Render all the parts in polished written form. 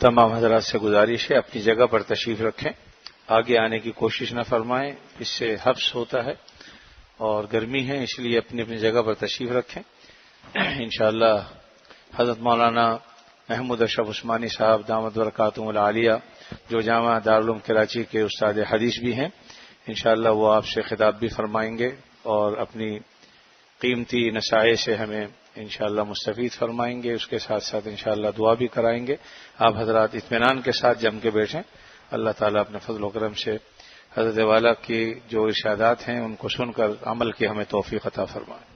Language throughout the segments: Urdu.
تمام حضرات سے گزارش ہے اپنی جگہ پر تشریف رکھیں، آگے آنے کی کوشش نہ فرمائیں، اس سے حبس ہوتا ہے اور گرمی ہے، اس لیے اپنی اپنی جگہ پر تشریف رکھیں۔ انشاءاللہ حضرت مولانا محمود اشرف عثمانی صاحب دامت برکاتہم العالیہ جو جامعہ دارالعلوم کراچی کے استاد حدیث بھی ہیں، انشاءاللہ وہ آپ سے خطاب بھی فرمائیں گے اور اپنی قیمتی نصائح سے ہمیں انشاءاللہ مستفید فرمائیں گے، اس کے ساتھ ساتھ انشاءاللہ دعا بھی کرائیں گے۔ آپ حضرات اطمینان کے ساتھ جم کے بیٹھیں، اللہ تعالیٰ اپنے فضل و کرم سے حضرت والا کی جو ارشادات ہیں ان کو سن کر عمل کی ہمیں توفیق عطا فرمائے۔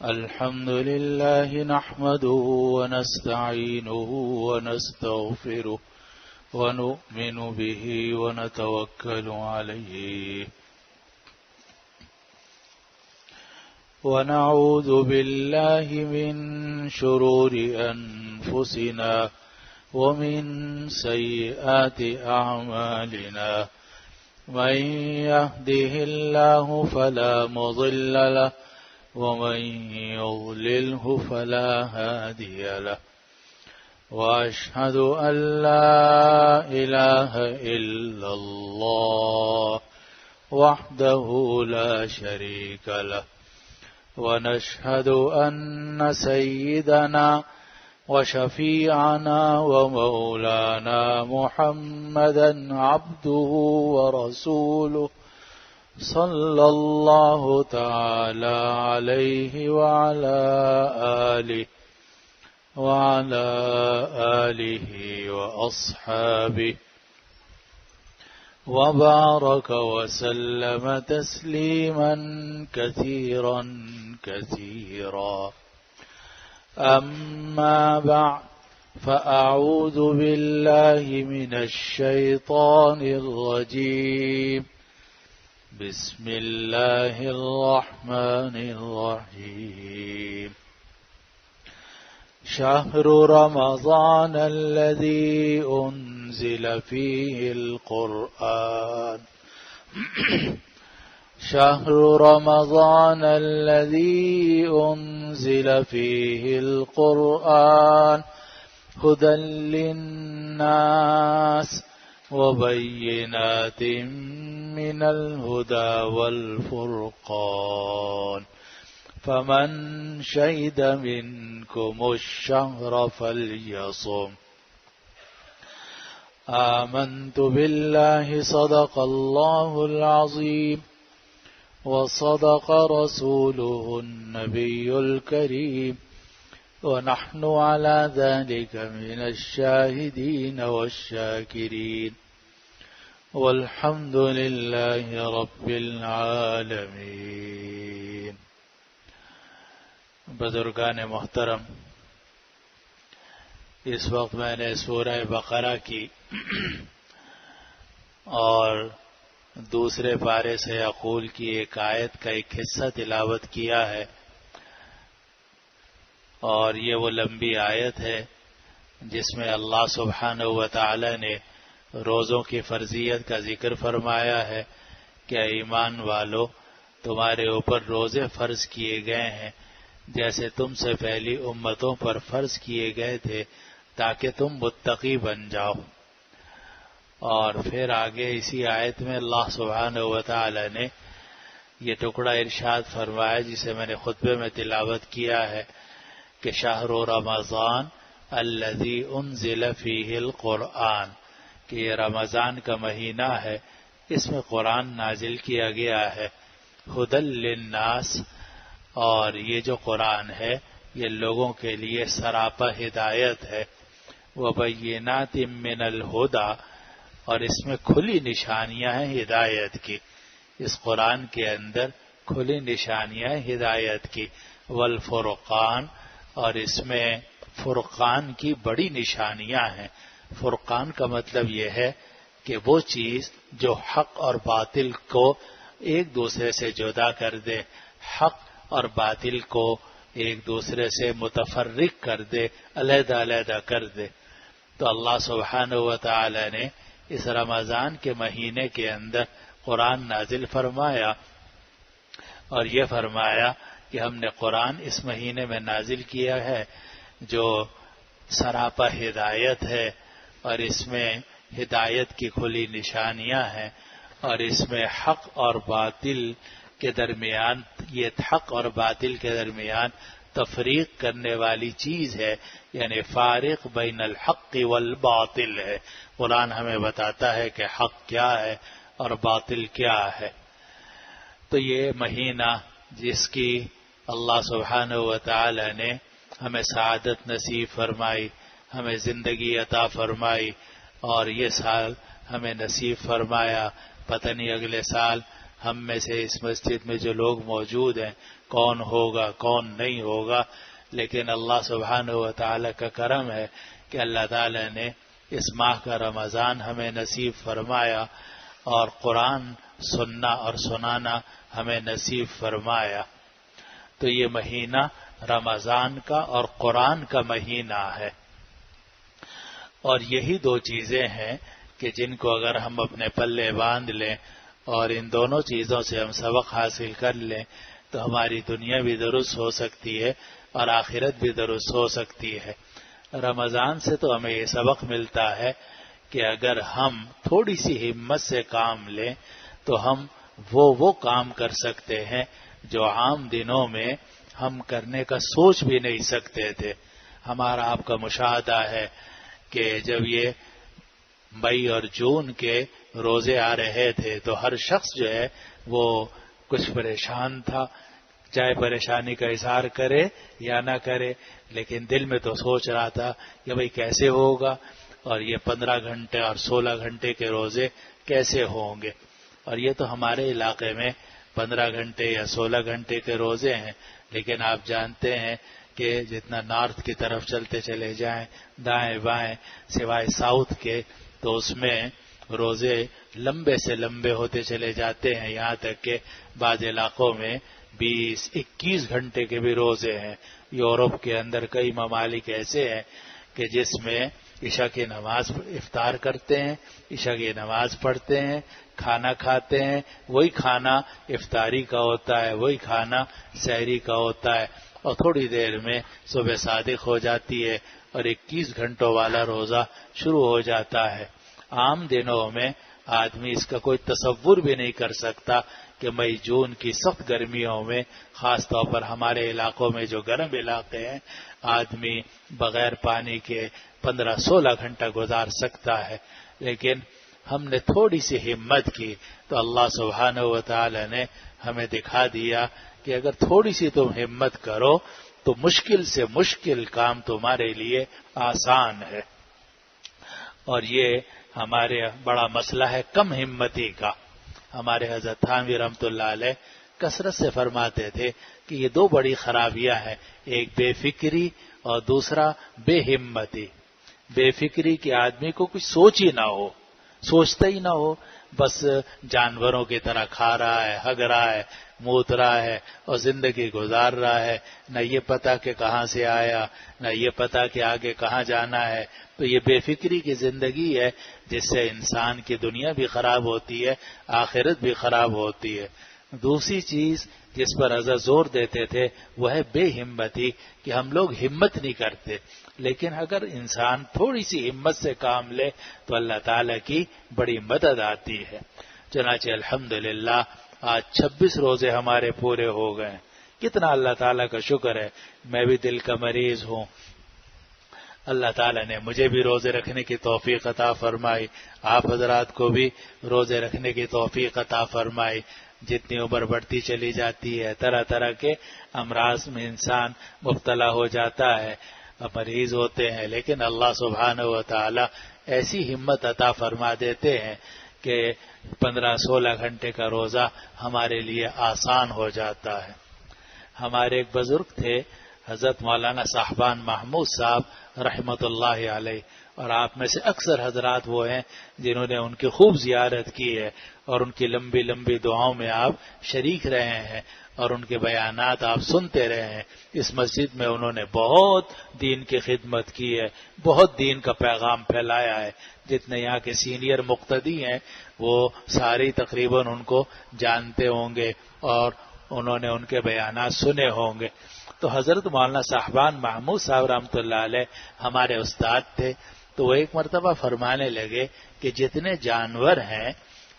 الحمد لله نحمده ونستعينه ونستغفره ونؤمن به ونتوكل عليه ونعوذ بالله من شرور أنفسنا ومن سيئات أعمالنا من يهده الله فلا مضل له ومن يضلله فلا هادي له وأشهد أن لا إله إلا الله وحده لا شريك له ونشهد أن سيدنا وشفيعنا ومولانا محمدا عبده ورسوله صلى الله تعالى عليه وعلى آله وأصحابه وبارك وسلم تسليما كثيرا كثيرا. أما بعد فأعوذ بالله من الشيطان الرجيم. بسم الله الرحمن الرحيم. شهر رمضان الذي أنزل فيه القرآن شهر رمضان الذي أنزل فيه القرآن هدى للناس وبينات من الهدى والفرقان فمن شهد منكم الشهر فليصم. آمنت بالله صدق الله العظيم وصدق رسوله النبي الكريم ونحن على ذلك من الشاهدين والشاكرين والحمد لله رب العالمين. بزرگان محترم، اس وقت میں نے سورہ بقرہ کی اور دوسرے پارے سے یقول کی ایک آیت کا ایک حصہ تلاوت کیا ہے، اور یہ وہ لمبی آیت ہے جس میں اللہ سبحانہ و تعالی نے روزوں کی فرضیت کا ذکر فرمایا ہے کہ ایمان والو، تمہارے اوپر روزے فرض کیے گئے ہیں جیسے تم سے پہلی امتوں پر فرض کیے گئے تھے تاکہ تم متقی بن جاؤ. اور پھر آگے اسی آیت میں اللہ سبحانہ و تعالی نے یہ ٹکڑا ارشاد فرمایا جسے میں نے خطبے میں تلاوت کیا ہے کہ شہر رمضان الذی انزل فیہ القرآن، کہ یہ رمضان کا مہینہ ہے، اس میں قرآن نازل کیا گیا ہے. ہدی للناس، اور یہ جو قرآن ہے یہ لوگوں کے لیے سراپا ہدایت ہے. وبینات من الہدی، اور اس میں کھلی نشانیاں ہیں ہدایت کی، اس قرآن کے اندر کھلی نشانیاں ہیں ہدایت کی. والفرقان، اور اس میں فرقان کی بڑی نشانیاں ہیں. فرقان کا مطلب یہ ہے کہ وہ چیز جو حق اور باطل کو ایک دوسرے سے جدا کر دے، حق اور باطل کو ایک دوسرے سے متفرق کر دے، علیحدہ علیحدہ کر دے. تو اللہ سبحانہ و تعالی نے اس رمضان کے مہینے کے اندر قرآن نازل فرمایا، اور یہ فرمایا کہ ہم نے قرآن اس مہینے میں نازل کیا ہے جو سراپا ہدایت ہے، اور اس میں ہدایت کی کھلی نشانیاں ہیں، اور اس میں حق اور باطل کے درمیان، یہ حق اور باطل کے درمیان تفریق کرنے والی چیز ہے، یعنی فارق بین الحق والباطل ہے۔ قرآن ہمیں بتاتا ہے کہ حق کیا ہے اور باطل کیا ہے۔ تو یہ مہینہ جس کی اللہ سبحانہ و تعالی نے ہمیں سعادت نصیب فرمائی، ہمیں زندگی عطا فرمائی، اور یہ سال ہمیں نصیب فرمایا، پتہ نہیں اگلے سال ہم میں سے اس مسجد میں جو لوگ موجود ہیں کون ہوگا کون نہیں ہوگا، لیکن اللہ سبحانہ و تعالی کا کرم ہے کہ اللہ تعالی نے اس ماہ کا رمضان ہمیں نصیب فرمایا، اور قرآن سننا اور سنانا ہمیں نصیب فرمایا۔ تو یہ مہینہ رمضان کا اور قرآن کا مہینہ ہے، اور یہی دو چیزیں ہیں کہ جن کو اگر ہم اپنے پلے باندھ لیں اور ان دونوں چیزوں سے ہم سبق حاصل کر لیں تو ہماری دنیا بھی درست ہو سکتی ہے اور آخرت بھی درست ہو سکتی ہے۔ رمضان سے تو ہمیں یہ سبق ملتا ہے کہ اگر ہم تھوڑی سی ہمت سے کام لیں تو ہم وہ کام کر سکتے ہیں جو عام دنوں میں ہم کرنے کا سوچ بھی نہیں سکتے تھے۔ ہمارا آپ کا مشاہدہ ہے کہ جب یہ مئی اور جون کے روزے آ رہے تھے تو ہر شخص جو ہے وہ کچھ پریشان تھا، چاہے پریشانی کا اظہار کرے یا نہ کرے، لیکن دل میں تو سوچ رہا تھا کہ بھئی کیسے ہوگا، اور یہ 15 گھنٹے اور 16 گھنٹے کے روزے کیسے ہوں گے۔ اور یہ تو ہمارے علاقے میں 15 گھنٹے یا 16 گھنٹے کے روزے ہیں، لیکن آپ جانتے ہیں کہ جتنا نارتھ کی طرف چلتے چلے جائیں دائیں بائیں سوائے ساؤتھ کے، تو اس میں روزے لمبے سے لمبے ہوتے چلے جاتے ہیں، یہاں تک کہ بعض علاقوں میں 20-21 گھنٹے کے بھی روزے ہیں۔ یورپ کے اندر کئی ممالک ایسے ہیں کہ جس میں عشاء کی نماز افطار کرتے ہیں، عشاء کی نماز پڑھتے ہیں، کھانا کھاتے ہیں، وہی کھانا افطاری کا ہوتا ہے، وہی کھانا سحری کا ہوتا ہے، اور تھوڑی دیر میں صبح صادق ہو جاتی ہے اور 21 گھنٹوں والا روزہ شروع ہو جاتا ہے۔ عام دنوں میں آدمی اس کا کوئی تصور بھی نہیں کر سکتا کہ مئی جون کی سخت گرمیوں میں، خاص طور پر ہمارے علاقوں میں جو گرم علاقے ہیں، آدمی بغیر پانی کے 15-16 گھنٹہ گزار سکتا ہے۔ لیکن ہم نے تھوڑی سی ہمت کی تو اللہ سبحانہ و تعالی نے ہمیں دکھا دیا کہ اگر تھوڑی سی تم ہمت کرو تو مشکل سے مشکل کام تمہارے لیے آسان ہے۔ اور یہ ہمارے بڑا مسئلہ ہے کم ہمتی کا۔ ہمارے حضرت تھانوی رحمۃ اللہ علیہ کثرت سے فرماتے تھے کہ یہ دو بڑی خرابیاں ہیں، ایک بے فکری اور دوسرا بے ہمتی۔ بے فکری کہ آدمی کو کچھ سوچ ہی نہ ہو، سوچتا ہی نہ ہو، بس جانوروں کی طرح کھا رہا ہے، ہگ رہا ہے، موت رہا ہے اور زندگی گزار رہا ہے، نہ یہ پتا کہ کہاں سے آیا، نہ یہ پتا کہ آگے کہاں جانا ہے۔ تو یہ بے فکری کی زندگی ہے جس سے انسان کی دنیا بھی خراب ہوتی ہے، آخرت بھی خراب ہوتی ہے۔ دوسری چیز جس پر حضرت زور دیتے تھے وہ ہے بے ہمتی، کہ ہم لوگ ہمت نہیں کرتے، لیکن اگر انسان تھوڑی سی ہمت سے کام لے تو اللہ تعالیٰ کی بڑی مدد آتی ہے۔ چنانچہ الحمدللہ آج 26 روزے ہمارے پورے ہو گئے، کتنا اللہ تعالیٰ کا شکر ہے۔ میں بھی دل کا مریض ہوں، اللہ تعالیٰ نے مجھے بھی روزے رکھنے کی توفیق عطا فرمائی، آپ حضرات کو بھی روزے رکھنے کی توفیق عطا فرمائی۔ جتنی عمر بڑھتی چلی جاتی ہے طرح طرح کے امراض میں انسان مبتلا ہو جاتا ہے، مریض ہوتے ہیں، لیکن اللہ سبحانہ و تعالی ایسی ہمت عطا فرما دیتے ہیں کہ 15-16 گھنٹے کا روزہ ہمارے لیے آسان ہو جاتا ہے۔ ہمارے ایک بزرگ تھے حضرت مولانا صاحبان محمود صاحب رحمۃ اللہ علیہ، اور آپ میں سے اکثر حضرات وہ ہیں جنہوں نے ان کی خوب زیارت کی ہے اور ان کی لمبی لمبی دعاؤں میں آپ شریک رہے ہیں، اور ان کے بیانات آپ سنتے رہے ہیں. اس مسجد میں انہوں نے بہت دین کی خدمت کی ہے، بہت دین کا پیغام پھیلایا ہے. جتنے یہاں کے سینئر مقتدی ہیں وہ ساری تقریباً ان کو جانتے ہوں گے اور انہوں نے ان کے بیانات سنے ہوں گے. تو حضرت مولانا صاحبان محمود صاحب رحمۃ اللہ علیہ ہمارے استاد تھے. تو وہ ایک مرتبہ فرمانے لگے کہ جتنے جانور ہیں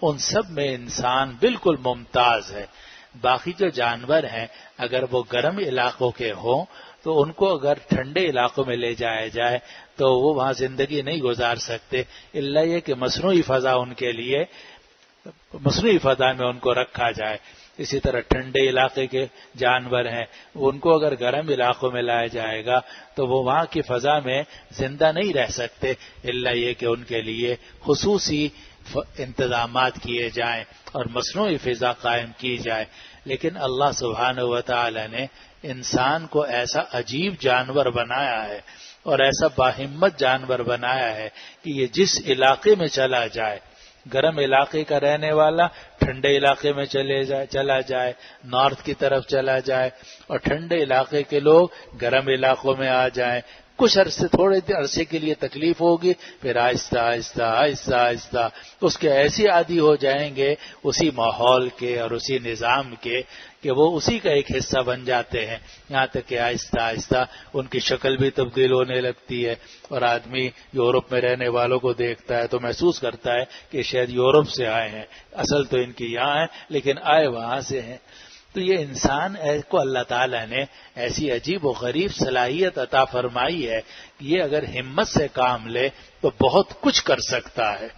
ان سب میں انسان بالکل ممتاز ہے. باقی جو جانور ہیں اگر وہ گرم علاقوں کے ہوں تو ان کو اگر ٹھنڈے علاقوں میں لے جایا جائے تو وہ وہاں زندگی نہیں گزار سکتے، الا یہ کہ مصنوعی فضا ان کے لیے، مصنوعی فضا میں ان کو رکھا جائے. اسی طرح ٹھنڈے علاقے کے جانور ہیں، ان کو اگر گرم علاقوں میں لایا جائے گا تو وہ وہاں کی فضا میں زندہ نہیں رہ سکتے، الا یہ کہ ان کے لیے خصوصی انتظامات کیے جائیں اور مصنوعی فضا قائم کی جائے. لیکن اللہ سبحانہ و تعالی نے انسان کو ایسا عجیب جانور بنایا ہے اور ایسا باہمت جانور بنایا ہے کہ یہ جس علاقے میں چلا جائے، گرم علاقے کا رہنے والا ٹھنڈے علاقے میں چلا جائے، نارتھ کی طرف چلا جائے، اور ٹھنڈے علاقے کے لوگ گرم علاقوں میں آ جائیں. کچھ عرصے، تھوڑے عرصے کے لیے تکلیف ہوگی، پھر آہستہ آہستہ آہستہ آہستہ اس کے ایسے عادی ہو جائیں گے اسی ماحول کے اور اسی نظام کے کہ وہ اسی کا ایک حصہ بن جاتے ہیں. یہاں تک کہ آہستہ آہستہ ان کی شکل بھی تبدیل ہونے لگتی ہے، اور آدمی یورپ میں رہنے والوں کو دیکھتا ہے تو محسوس کرتا ہے کہ شاید یورپ سے آئے ہیں، اصل تو ان کی یہاں ہے لیکن آئے وہاں سے ہیں. تو یہ انسان کو اللہ تعالیٰ نے ایسی عجیب و غریب صلاحیت عطا فرمائی ہے کہ یہ اگر ہمت سے کام لے تو بہت کچھ کر سکتا ہے.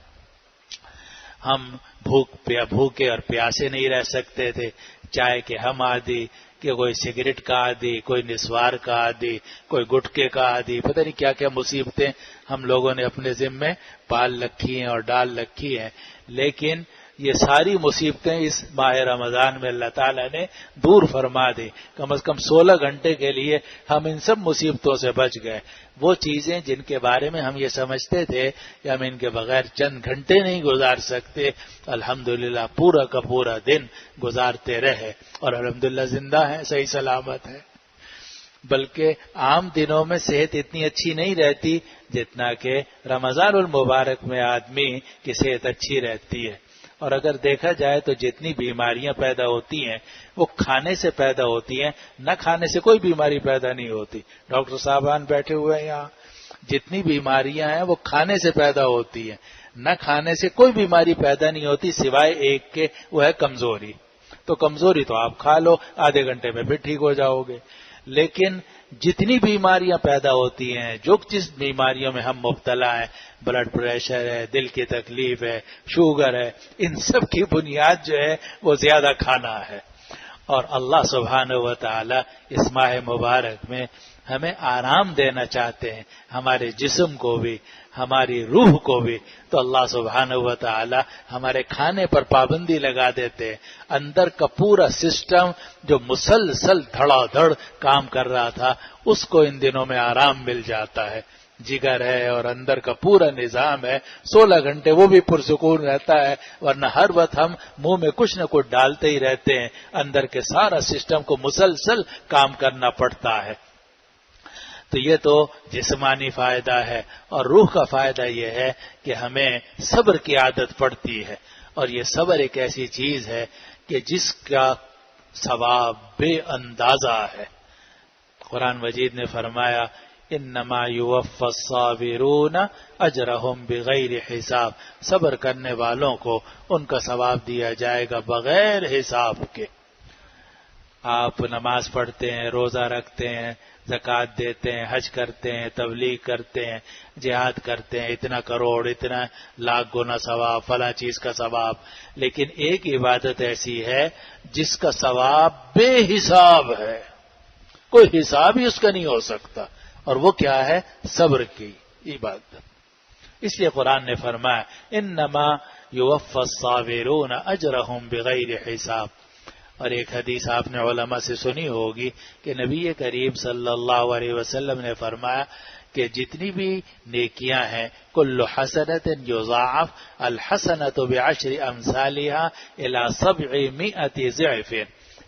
ہم بھوکے اور پیاسے نہیں رہ سکتے تھے، چائے کے ہم عادی، کہ کوئی سگریٹ کا عادی، کوئی نسوار کا عادی، کوئی گٹکے کا عادی، پتہ نہیں کیا کیا مصیبتیں ہم لوگوں نے اپنے ذمے پال رکھی ہیں اور ڈال رکھی ہیں. لیکن یہ ساری مصیبتیں اس ماہ رمضان میں اللہ تعالیٰ نے دور فرما دی. کم از کم 16 گھنٹے کے لیے ہم ان سب مصیبتوں سے بچ گئے. وہ چیزیں جن کے بارے میں ہم یہ سمجھتے تھے کہ ہم ان کے بغیر چند گھنٹے نہیں گزار سکتے، الحمدللہ پورا کا پورا دن گزارتے رہے اور الحمدللہ زندہ ہیں، صحیح سلامت ہیں. بلکہ عام دنوں میں صحت اتنی اچھی نہیں رہتی جتنا کہ رمضان المبارک میں آدمی کی صحت اچھی رہتی ہے. اور اگر دیکھا جائے تو جتنی بیماریاں پیدا ہوتی ہیں وہ کھانے سے پیدا ہوتی ہیں، نہ کھانے سے کوئی بیماری پیدا نہیں ہوتی. ڈاکٹر صاحبان بیٹھے ہوئے ہیں یہاں، جتنی بیماریاں ہیں وہ کھانے سے پیدا ہوتی ہیں، نہ کھانے سے کوئی بیماری پیدا نہیں ہوتی سوائے ایک کے، وہ ہے کمزوری. تو کمزوری تو آپ کھا لو، آدھے گھنٹے میں پھر ٹھیک ہو جاؤ گے. لیکن جتنی بیماریاں پیدا ہوتی ہیں، جو جس بیماریوں میں ہم مبتلا ہیں، بلڈ پریشر ہے، دل کی تکلیف ہے، شوگر ہے، ان سب کی بنیاد جو ہے وہ زیادہ کھانا ہے. اور اللہ سبحانہ و تعالی اس ماہ مبارک میں ہمیں آرام دینا چاہتے ہیں، ہمارے جسم کو بھی، ہماری روح کو بھی. تو اللہ سبحانہ و تعالی ہمارے کھانے پر پابندی لگا دیتے ہیں. اندر کا پورا سسٹم جو مسلسل دھڑا دھڑ کام کر رہا تھا اس کو ان دنوں میں آرام مل جاتا ہے. جگر ہے اور اندر کا پورا نظام ہے، 16 گھنٹے وہ بھی پرسکون رہتا ہے، ورنہ ہر وقت ہم منہ میں کچھ نہ کچھ ڈالتے ہی رہتے ہیں. اندر کے سارا سسٹم کو مسلسل کام کرنا پڑتا ہے. تو یہ تو جسمانی فائدہ ہے، اور روح کا فائدہ یہ ہے کہ ہمیں صبر کی عادت پڑتی ہے. اور یہ صبر ایک ایسی چیز ہے کہ جس کا ثواب بے اندازہ ہے. قرآن مجید نے فرمایا انما یوفی الصابرون اجرہم بغیر حساب، صبر کرنے والوں کو ان کا ثواب دیا جائے گا بغیر حساب کے. آپ نماز پڑھتے ہیں، روزہ رکھتے ہیں، زکوٰۃ دیتے ہیں، حج کرتے ہیں، تبلیغ کرتے ہیں، جہاد کرتے ہیں، اتنا کروڑ، اتنا لاکھ گنا ثواب، فلاں چیز کا ثواب. لیکن ایک عبادت ایسی ہے جس کا ثواب بے حساب ہے، کوئی حساب ہی اس کا نہیں ہو سکتا، اور وہ کیا ہے؟ صبر کی عبادت. اس لیے قرآن نے فرمایا انما یوفی الصابرون اجرہم بغیر حساب. اور ایک حدیث آپ نے علماء سے سنی ہوگی کہ نبی کریم صلی اللہ علیہ وسلم نے فرمایا کہ جتنی بھی نیکیاں ہیں کل حسنۃ یضاعف الحسنۃ بعشر امثالها الی 700 ضعف،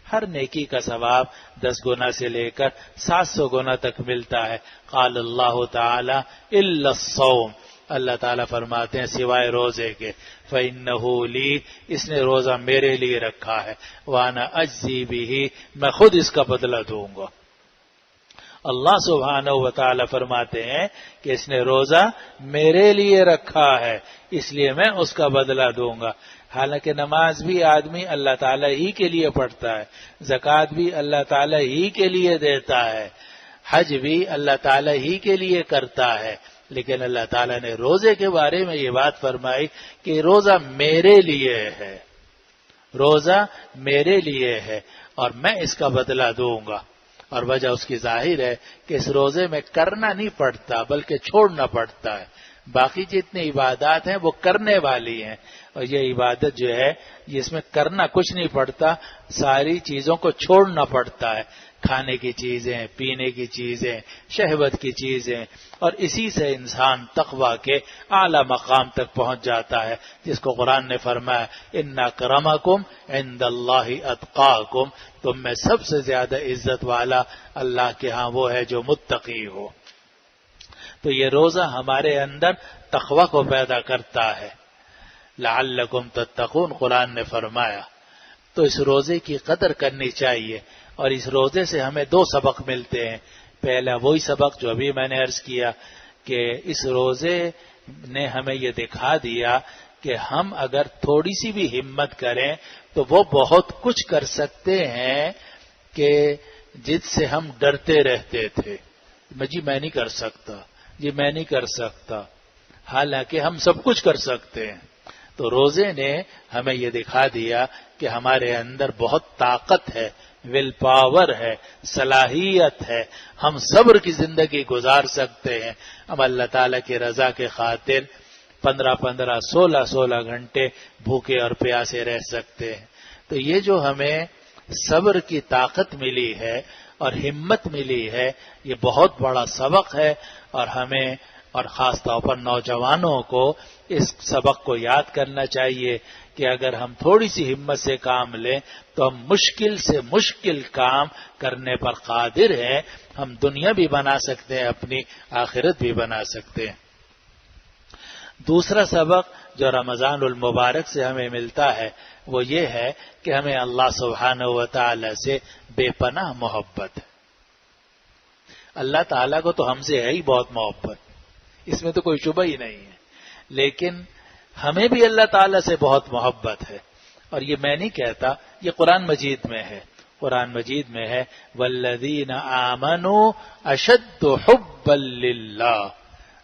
ہر نیکی کا ثواب 10 گنا سے لے کر 700 گنا تک ملتا ہے. قال اللہ تعالی الا الصوم، اللہ تعالیٰ فرماتے ہیں سوائے روزے کے. فَإِنَّهُ لِي، اس نے روزہ میرے لیے رکھا ہے. وَأَنَا أَجْزِي بِهِ، میں خود اس کا بدلہ دوں گا. اللہ سبحانہ و تعالیٰ فرماتے ہیں کہ اس نے روزہ میرے لیے رکھا ہے، اس لیے میں اس کا بدلہ دوں گا. حالانکہ نماز بھی آدمی اللہ تعالیٰ ہی کے لیے پڑھتا ہے، زکوٰۃ بھی اللہ تعالیٰ ہی کے لیے دیتا ہے، حج بھی اللہ تعالیٰ ہی کے لیے کرتا ہے. لیکن اللہ تعالیٰ نے روزے کے بارے میں یہ بات فرمائی کہ روزہ میرے لیے ہے، روزہ میرے لیے ہے اور میں اس کا بدلہ دوں گا. اور وجہ اس کی ظاہر ہے کہ اس روزے میں کرنا نہیں پڑتا بلکہ چھوڑنا پڑتا ہے. باقی جتنی عبادات ہیں وہ کرنے والی ہیں، اور یہ عبادت جو ہے اس میں کرنا کچھ نہیں پڑتا، ساری چیزوں کو چھوڑنا پڑتا ہے. کھانے کی چیزیں، پینے کی چیزیں، شہوت کی چیزیں، اور اسی سے انسان تقویٰ کے اعلی مقام تک پہنچ جاتا ہے، جس کو قرآن نے فرمایا ان اکرمکم عند اللہ اتقاکم، تم میں سب سے زیادہ عزت والا اللہ کے ہاں وہ ہے جو متقی ہو. تو یہ روزہ ہمارے اندر تقویٰ کو پیدا کرتا ہے. لعلکم تتقون قرآن نے فرمایا. تو اس روزے کی قدر کرنی چاہیے، اور اس روزے سے ہمیں 2 سبق ملتے ہیں. پہلا وہی سبق جو ابھی میں نے عرض کیا کہ اس روزے نے ہمیں یہ دکھا دیا کہ ہم اگر تھوڑی سی بھی ہمت کریں تو وہ بہت کچھ کر سکتے ہیں کہ جس سے ہم ڈرتے رہتے تھے. جی میں نہیں کر سکتا، جی میں نہیں کر سکتا، حالانکہ ہم سب کچھ کر سکتے ہیں. تو روزے نے ہمیں یہ دکھا دیا کہ ہمارے اندر بہت طاقت ہے، ول پاور ہے، صلاحیت ہے، ہم صبر کی زندگی گزار سکتے ہیں. ہم اللہ تعالیٰ کی رضا کے خاطر 15 16 گھنٹے بھوکے اور پیاسے رہ سکتے ہیں. تو یہ جو ہمیں صبر کی طاقت ملی ہے اور ہمت ملی ہے، یہ بہت بڑا سبق ہے. اور ہمیں اور خاص طور پر نوجوانوں کو اس سبق کو یاد کرنا چاہیے کہ اگر ہم تھوڑی سی ہمت سے کام لیں تو ہم مشکل سے مشکل کام کرنے پر قادر ہیں. ہم دنیا بھی بنا سکتے ہیں، اپنی آخرت بھی بنا سکتے ہیں. دوسرا سبق جو رمضان المبارک سے ہمیں ملتا ہے وہ یہ ہے کہ ہمیں اللہ سبحانہ و تعالی سے بے پناہ محبت ہے. اللہ تعالیٰ کو تو ہم سے ہے ہی بہت محبت، اس میں تو کوئی شبہ ہی نہیں ہے، لیکن ہمیں بھی اللہ تعالیٰ سے بہت محبت ہے. اور یہ میں نہیں کہتا، یہ قرآن مجید میں ہے. قرآن مجید میں ہے والذین آمنوا اشد حبا للہ،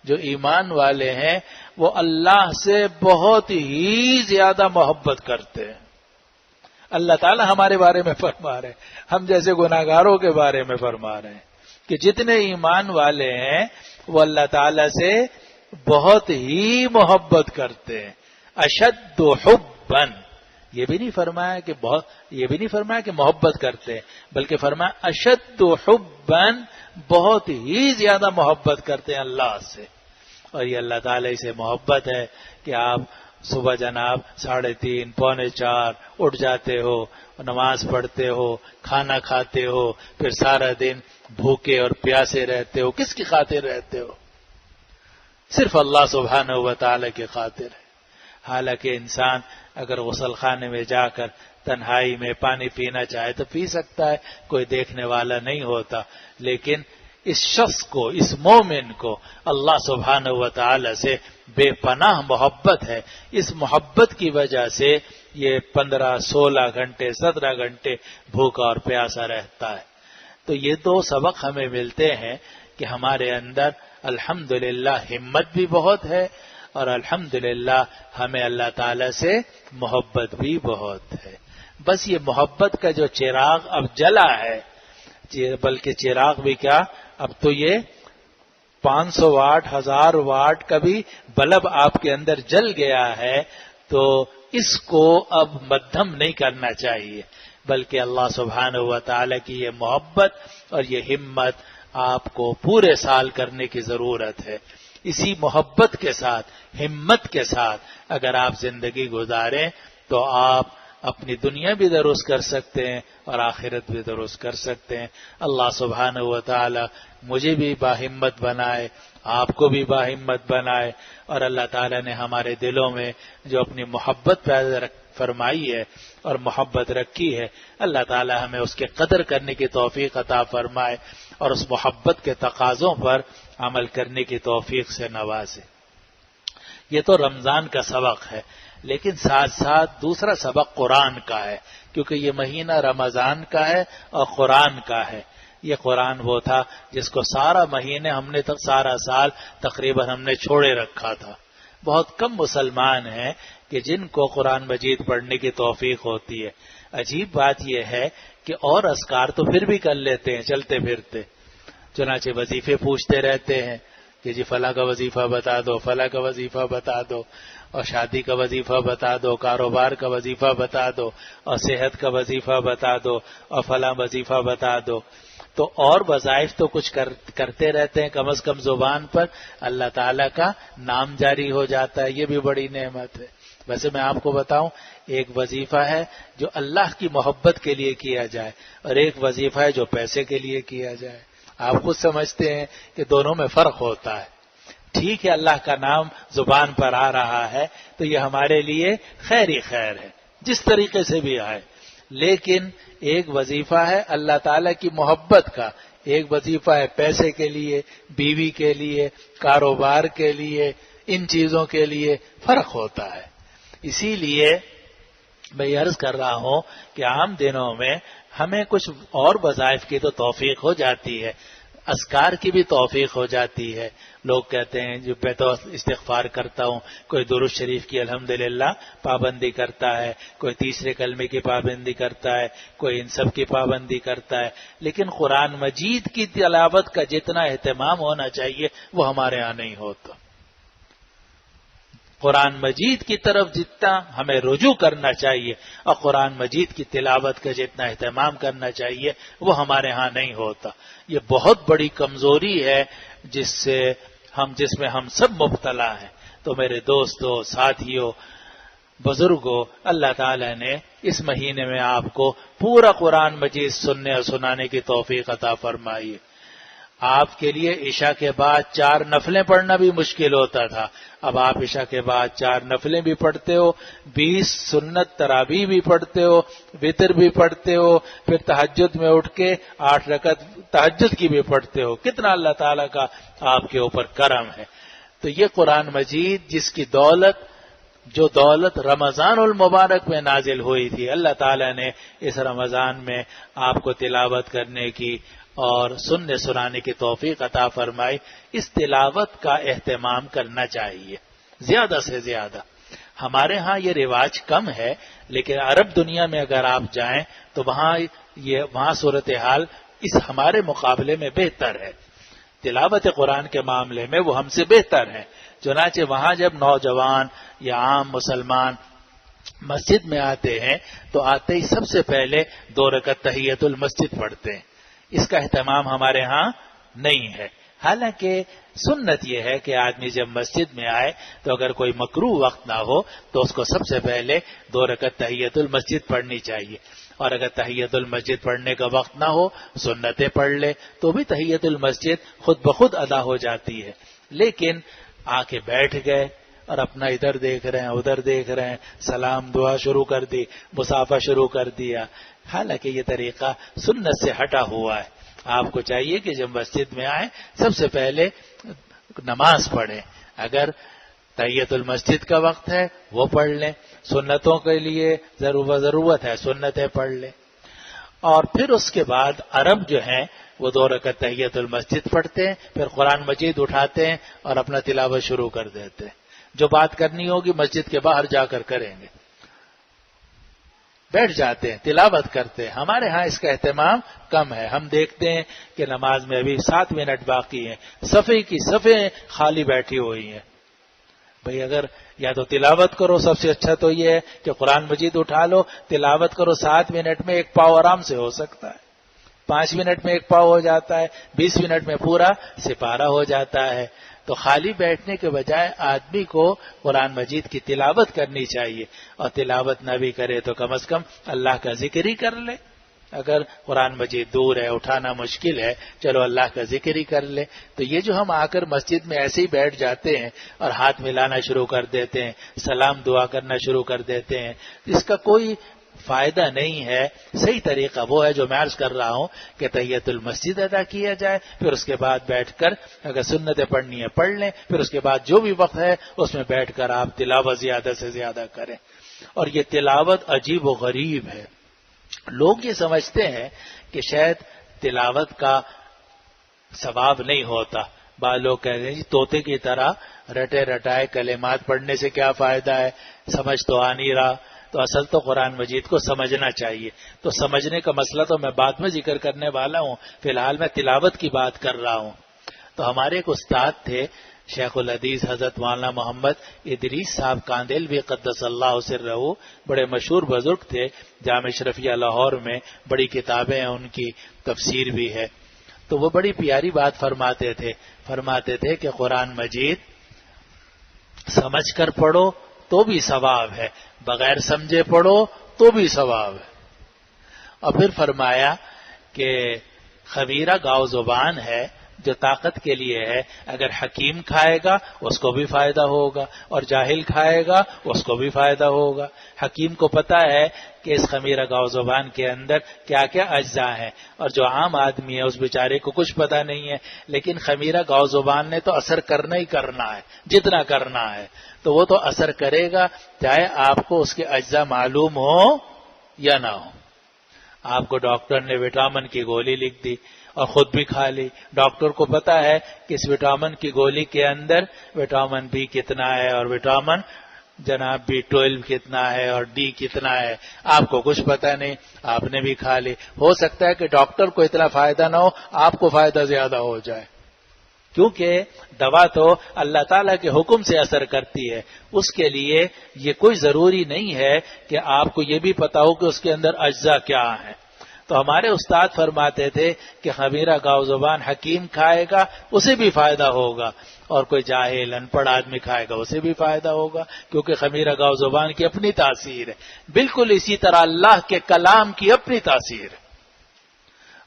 جو ایمان والے ہیں وہ اللہ سے بہت ہی زیادہ محبت کرتے ہیں. اللہ تعالیٰ ہمارے بارے میں فرما رہے ہیں، ہم جیسے گناہگاروں کے بارے میں فرما رہے ہیں کہ جتنے ایمان والے ہیں وہ اللہ تعالیٰ سے بہت ہی محبت کرتے ہیں. اشد حبا، یہ بھی نہیں فرمایا کہ محبت کرتے ہیں، بلکہ فرمایا اشد حبا، بہت ہی زیادہ محبت کرتے ہیں اللہ سے. اور یہ اللہ تعالیٰ سے محبت ہے کہ آپ صبح جناب 3:30 پونے 4 اٹھ جاتے ہو، نماز پڑھتے ہو، کھانا کھاتے ہو، پھر سارا دن بھوکے اور پیاسے رہتے ہو. کس کی خاطر رہتے ہو؟ صرف اللہ سبحانہ و تعالی کی خاطر ہے. حالانکہ انسان اگر غسل خانے میں جا کر تنہائی میں پانی پینا چاہے تو پی سکتا ہے، کوئی دیکھنے والا نہیں ہوتا. لیکن اس شخص کو، اس مومن کو اللہ سبحانہ و تعالی سے بے پناہ محبت ہے. اس محبت کی وجہ سے یہ 15 16 گھنٹے 17 گھنٹے بھوکا اور پیاسا رہتا ہے. تو یہ 2 سبق ہمیں ملتے ہیں کہ ہمارے اندر الحمدللہ ہمت بھی بہت ہے، اور الحمدللہ ہمیں اللہ تعالی سے محبت بھی بہت ہے. بس یہ محبت کا جو چراغ اب جلا ہے، بلکہ چراغ بھی کیا، اب تو یہ 500 واٹ 1000 واٹ کا بھی بلب آپ کے اندر جل گیا ہے. تو اس کو اب مدھم نہیں کرنا چاہیے، بلکہ اللہ سبحانہ و تعالی کی یہ محبت اور یہ ہمت آپ کو پورے سال کرنے کی ضرورت ہے. اسی محبت کے ساتھ، ہمت کے ساتھ اگر آپ زندگی گزاریں تو آپ اپنی دنیا بھی درست کر سکتے ہیں اور آخرت بھی درست کر سکتے ہیں۔ اللہ سبحانہ و تعالی مجھے بھی باہمت بنائے، آپ کو بھی باہمت بنائے، اور اللہ تعالی نے ہمارے دلوں میں جو اپنی محبت پیدا فرمائی ہے اور محبت رکھی ہے، اللہ تعالی ہمیں اس کے قدر کرنے کی توفیق عطا فرمائے اور اس محبت کے تقاضوں پر عمل کرنے کی توفیق سے نوازے۔ یہ تو رمضان کا سبق ہے، لیکن ساتھ ساتھ دوسرا سبق قرآن کا ہے، کیونکہ یہ مہینہ رمضان کا ہے اور قرآن کا ہے۔ یہ قرآن وہ تھا جس کو سارا مہینے ہم نے سارا سال تقریباً ہم نے چھوڑے رکھا تھا۔ بہت کم مسلمان ہیں کہ جن کو قرآن مجید پڑھنے کی توفیق ہوتی ہے۔ عجیب بات یہ ہے کہ اور اذکار تو پھر بھی کر لیتے ہیں چلتے پھرتے، چنانچہ وظیفے پوچھتے رہتے ہیں کہ جی فلاں کا وظیفہ بتا دو، فلاں کا وظیفہ بتا دو، اور شادی کا وظیفہ بتا دو، کاروبار کا وظیفہ بتا دو، اور صحت کا وظیفہ بتا دو، اور فلاں وظیفہ بتا دو۔ تو اور وظائف تو کچھ کرتے رہتے ہیں، کم از کم زبان پر اللہ تعالیٰ کا نام جاری ہو جاتا ہے، یہ بھی بڑی نعمت ہے۔ ویسے میں آپ کو بتاؤں، ایک وظیفہ ہے جو اللہ کی محبت کے لیے کیا جائے، اور ایک وظیفہ ہے جو پیسے کے لیے کیا جائے۔ آپ خود سمجھتے ہیں کہ دونوں میں فرق ہوتا ہے۔ ٹھیک ہے، اللہ کا نام زبان پر آ رہا ہے تو یہ ہمارے لیے خیر ہی خیر ہے، جس طریقے سے بھی آئے، لیکن ایک وظیفہ ہے اللہ تعالی کی محبت کا، ایک وظیفہ ہے پیسے کے لیے، بیوی کے لیے، کاروبار کے لیے، ان چیزوں کے لیے فرق ہوتا ہے۔ اسی لیے میں یہ عرض کر رہا ہوں کہ عام دنوں میں ہمیں کچھ اور وظائف کی تو توفیق ہو جاتی ہے، اذکار کی بھی توفیق ہو جاتی ہے۔ لوگ کہتے ہیں جو میں تو استغفار کرتا ہوں، کوئی درود شریف کی الحمدللہ پابندی کرتا ہے، کوئی تیسرے کلمے کی پابندی کرتا ہے، کوئی ان سب کی پابندی کرتا ہے، لیکن قرآن مجید کی تلاوت کا جتنا اہتمام ہونا چاہیے وہ ہمارے ہاں نہیں ہوتا۔ قرآن مجید کی طرف جتنا ہمیں رجوع کرنا چاہیے اور قرآن مجید کی تلاوت کا جتنا اہتمام کرنا چاہیے وہ ہمارے ہاں نہیں ہوتا۔ یہ بہت بڑی کمزوری ہے جس میں ہم سب مبتلا ہیں۔ تو میرے دوستوں، ساتھیوں، بزرگوں، اللہ تعالی نے اس مہینے میں آپ کو پورا قرآن مجید سننے اور سنانے کی توفیق عطا فرمائی ہے۔ آپ کے لیے عشاء کے بعد 4 نفلیں پڑھنا بھی مشکل ہوتا تھا، اب آپ عشاء کے بعد 4 نفلیں بھی پڑھتے ہو، 20 سنت تراویح بھی پڑھتے ہو، وتر بھی پڑھتے ہو، پھر تہجد میں اٹھ کے 8 رکعت تہجد کی بھی پڑھتے ہو۔ کتنا اللہ تعالیٰ کا آپ کے اوپر کرم ہے۔ تو یہ قرآن مجید جس کی جو دولت رمضان المبارک میں نازل ہوئی تھی، اللہ تعالیٰ نے اس رمضان میں آپ کو تلاوت کرنے کی اور سننے سنانے کی توفیق عطا فرمائی۔ اس تلاوت کا اہتمام کرنا چاہیے زیادہ سے زیادہ۔ ہمارے ہاں یہ رواج کم ہے، لیکن عرب دنیا میں اگر آپ جائیں تو وہاں صورتحال اس ہمارے مقابلے میں بہتر ہے۔ تلاوت قرآن کے معاملے میں وہ ہم سے بہتر ہیں۔ چنانچہ وہاں جب نوجوان یا عام مسلمان مسجد میں آتے ہیں تو آتے ہی سب سے پہلے 2 رکعت تحیۃ المسجد پڑھتے ہیں۔ اس کا اہتمام ہمارے ہاں نہیں ہے۔ حالانکہ سنت یہ ہے کہ آدمی جب مسجد میں آئے تو اگر کوئی مکروہ وقت نہ ہو تو اس کو سب سے پہلے 2 رکعت تحیۃ المسجد پڑھنی چاہیے، اور اگر تحیۃ المسجد پڑھنے کا وقت نہ ہو، سنتیں پڑھ لے تو بھی تحیۃ المسجد خود بخود ادا ہو جاتی ہے۔ لیکن آ کے بیٹھ گئے اور اپنا ادھر دیکھ رہے ہیں، ادھر دیکھ رہے ہیں، سلام دعا شروع کر دی، مصافحہ شروع کر دیا، حالانکہ یہ طریقہ سنت سے ہٹا ہوا ہے۔ آپ کو چاہیے کہ جب مسجد میں آئیں سب سے پہلے نماز پڑھیں، اگر تحیۃ المسجد کا وقت ہے وہ پڑھ لیں، سنتوں کے لیے ضرورت ہے سنتیں پڑھ لیں، اور پھر اس کے بعد عرب جو ہیں وہ 2 رکعت تحیۃ المسجد پڑھتے ہیں، پھر قرآن مجید اٹھاتے ہیں اور اپنا تلاوت شروع کر دیتے ہیں۔ جو بات کرنی ہوگی مسجد کے باہر جا کر کریں گے، بیٹھ جاتے ہیں تلاوت کرتے ہیں۔ ہمارے ہاں اس کا اہتمام کم ہے۔ ہم دیکھتے ہیں کہ نماز میں ابھی 7 منٹ باقی ہیں، صفحے کی صفحے خالی بیٹھی ہوئی ہیں۔ بھئی اگر یا تو تلاوت کرو، سب سے اچھا تو یہ ہے کہ قرآن مجید اٹھا لو، تلاوت کرو، 7 منٹ میں 1 پاؤ آرام سے ہو سکتا ہے۔ 5 منٹ میں ایک پاؤ ہو جاتا ہے، 20 منٹ میں پورا سپارہ ہو جاتا ہے۔ تو خالی بیٹھنے کے بجائے آدمی کو قرآن مجید کی تلاوت کرنی چاہیے، اور تلاوت نہ بھی کرے تو کم از کم اللہ کا ذکر ہی کر لے۔ اگر قرآن مجید دور ہے، اٹھانا مشکل ہے، چلو اللہ کا ذکر ہی کر لے۔ تو یہ جو ہم آ کر مسجد میں ایسے ہی بیٹھ جاتے ہیں اور ہاتھ ملانا شروع کر دیتے ہیں، سلام دعا کرنا شروع کر دیتے ہیں، اس کا کوئی فائدہ نہیں ہے۔ صحیح طریقہ وہ ہے جو میں عرض کر رہا ہوں کہ تحیۃ المسجد ادا کیا جائے، پھر اس کے بعد بیٹھ کر اگر سنتیں پڑھنی ہے پڑھ لیں، پھر اس کے بعد جو بھی وقت ہے اس میں بیٹھ کر آپ تلاوت زیادہ سے زیادہ کریں۔ اور یہ تلاوت عجیب و غریب ہے۔ لوگ یہ سمجھتے ہیں کہ شاید تلاوت کا ثواب نہیں ہوتا۔ بعض لوگ کہتے ہیں جی طوطے کی طرح رٹے رٹائے کلمات پڑھنے سے کیا فائدہ ہے، سمجھ تو آ نہیں رہا۔ تو اصل تو قرآن مجید کو سمجھنا چاہیے۔ تو سمجھنے کا مسئلہ تو میں بعد میں ذکر کرنے والا ہوں، فی الحال میں تلاوت کی بات کر رہا ہوں۔ تو ہمارے ایک استاد تھے شیخ الحدیث حضرت مولانا محمد ادریس صاحب کاندیلوی قدس اللہ سرہ، بڑے مشہور بزرگ تھے، جامع اشرفیہ لاہور میں بڑی کتابیں ہیں، ان کی تفسیر بھی ہے۔ تو وہ بڑی پیاری بات فرماتے تھے کہ قرآن مجید سمجھ کر پڑھو تو بھی ثواب ہے، بغیر سمجھے پڑھو تو بھی ثواب ہے۔ اور پھر فرمایا کہ خمیرہ گاؤ زبان ہے جو طاقت کے لیے ہے، اگر حکیم کھائے گا اس کو بھی فائدہ ہوگا اور جاہل کھائے گا اس کو بھی فائدہ ہوگا۔ حکیم کو پتا ہے کہ اس خمیرہ گاؤ زبان کے اندر کیا کیا اجزاء ہیں، اور جو عام آدمی ہے اس بیچارے کو کچھ پتا نہیں ہے، لیکن خمیرہ گاؤ زبان نے تو اثر کرنا ہی کرنا ہے، جتنا کرنا ہے تو وہ تو اثر کرے گا، چاہے آپ کو اس کے اجزاء معلوم ہو یا نہ ہو۔ آپ کو ڈاکٹر نے وٹامن کی گولی لکھ دی اور خود بھی کھا لی، ڈاکٹر کو پتا ہے کہ اس وٹامن کی گولی کے اندر وٹامن بی کتنا ہے اور وٹامن جناب B12 کتنا ہے اور ڈی کتنا ہے، آپ کو کچھ پتا نہیں، آپ نے بھی کھا لی۔ ہو سکتا ہے کہ ڈاکٹر کو اتنا فائدہ نہ ہو، آپ کو فائدہ زیادہ ہو جائے، کیونکہ دوا تو اللہ تعالیٰ کے حکم سے اثر کرتی ہے۔ اس کے لیے یہ کوئی ضروری نہیں ہے کہ آپ کو یہ بھی پتا ہو کہ اس کے اندر اجزاء کیا ہیں۔ تو ہمارے استاد فرماتے تھے کہ خمیرہ گاؤ زبان حکیم کھائے گا اسے بھی فائدہ ہوگا، اور کوئی جاہل ان پڑھ آدمی کھائے گا اسے بھی فائدہ ہوگا، کیونکہ خمیرہ گاؤ زبان کی اپنی تاثیر ہے۔ بالکل اسی طرح اللہ کے کلام کی اپنی تاثیر ہے،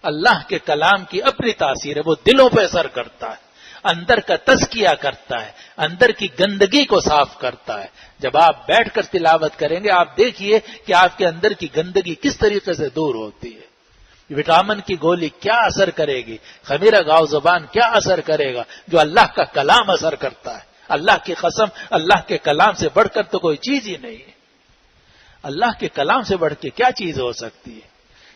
اللہ کے کلام کی اپنی تاثیر ہے، وہ دلوں پہ اثر کرتا ہے، اندر کا تزکیہ کرتا ہے، اندر کی گندگی کو صاف کرتا ہے۔ جب آپ بیٹھ کر تلاوت کریں گے آپ دیکھیے کہ آپ کے اندر کی گندگی کس طریقے سے دور ہوتی ہے۔ وٹامن کی گولی کیا اثر کرے گی، خمیرہ گاؤ زبان کیا اثر کرے گا، جو اللہ کا کلام اثر کرتا ہے۔ اللہ کی قسم، اللہ کے کلام سے بڑھ کر تو کوئی چیز ہی نہیں ہے، اللہ کے کلام سے بڑھ کے کیا چیز ہو سکتی ہے۔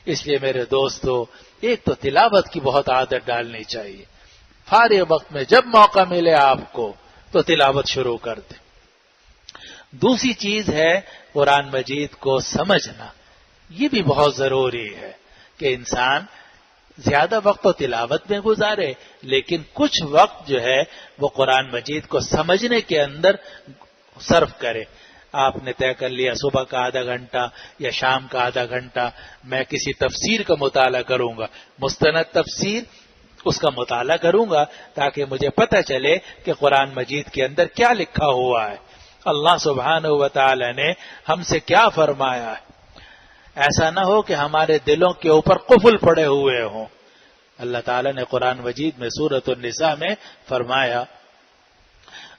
اس لیے میرے دوستو، ایک تو تلاوت کی بہت عادت ڈالنی چاہیے، فارغ وقت میں جب موقع ملے آپ کو تو تلاوت شروع کر دیں۔ دوسری چیز ہے قرآن مجید کو سمجھنا، یہ بھی بہت ضروری ہے کہ انسان زیادہ وقت تو تلاوت میں گزارے، لیکن کچھ وقت جو ہے وہ قرآن مجید کو سمجھنے کے اندر صرف کرے۔ آپ نے طے کر لیا صبح کا آدھا گھنٹہ یا شام کا آدھا گھنٹہ میں کسی تفسیر کا مطالعہ کروں گا، مستند تفسیر، اس کا مطالعہ کروں گا تاکہ مجھے پتہ چلے کہ قرآن مجید کے اندر کیا لکھا ہوا ہے، اللہ سبحانہ و تعالی نے ہم سے کیا فرمایا ہے۔ ایسا نہ ہو کہ ہمارے دلوں کے اوپر قفل پڑے ہوئے ہوں۔ اللہ تعالیٰ نے قرآن مجید میں سورۃ النساء میں فرمایا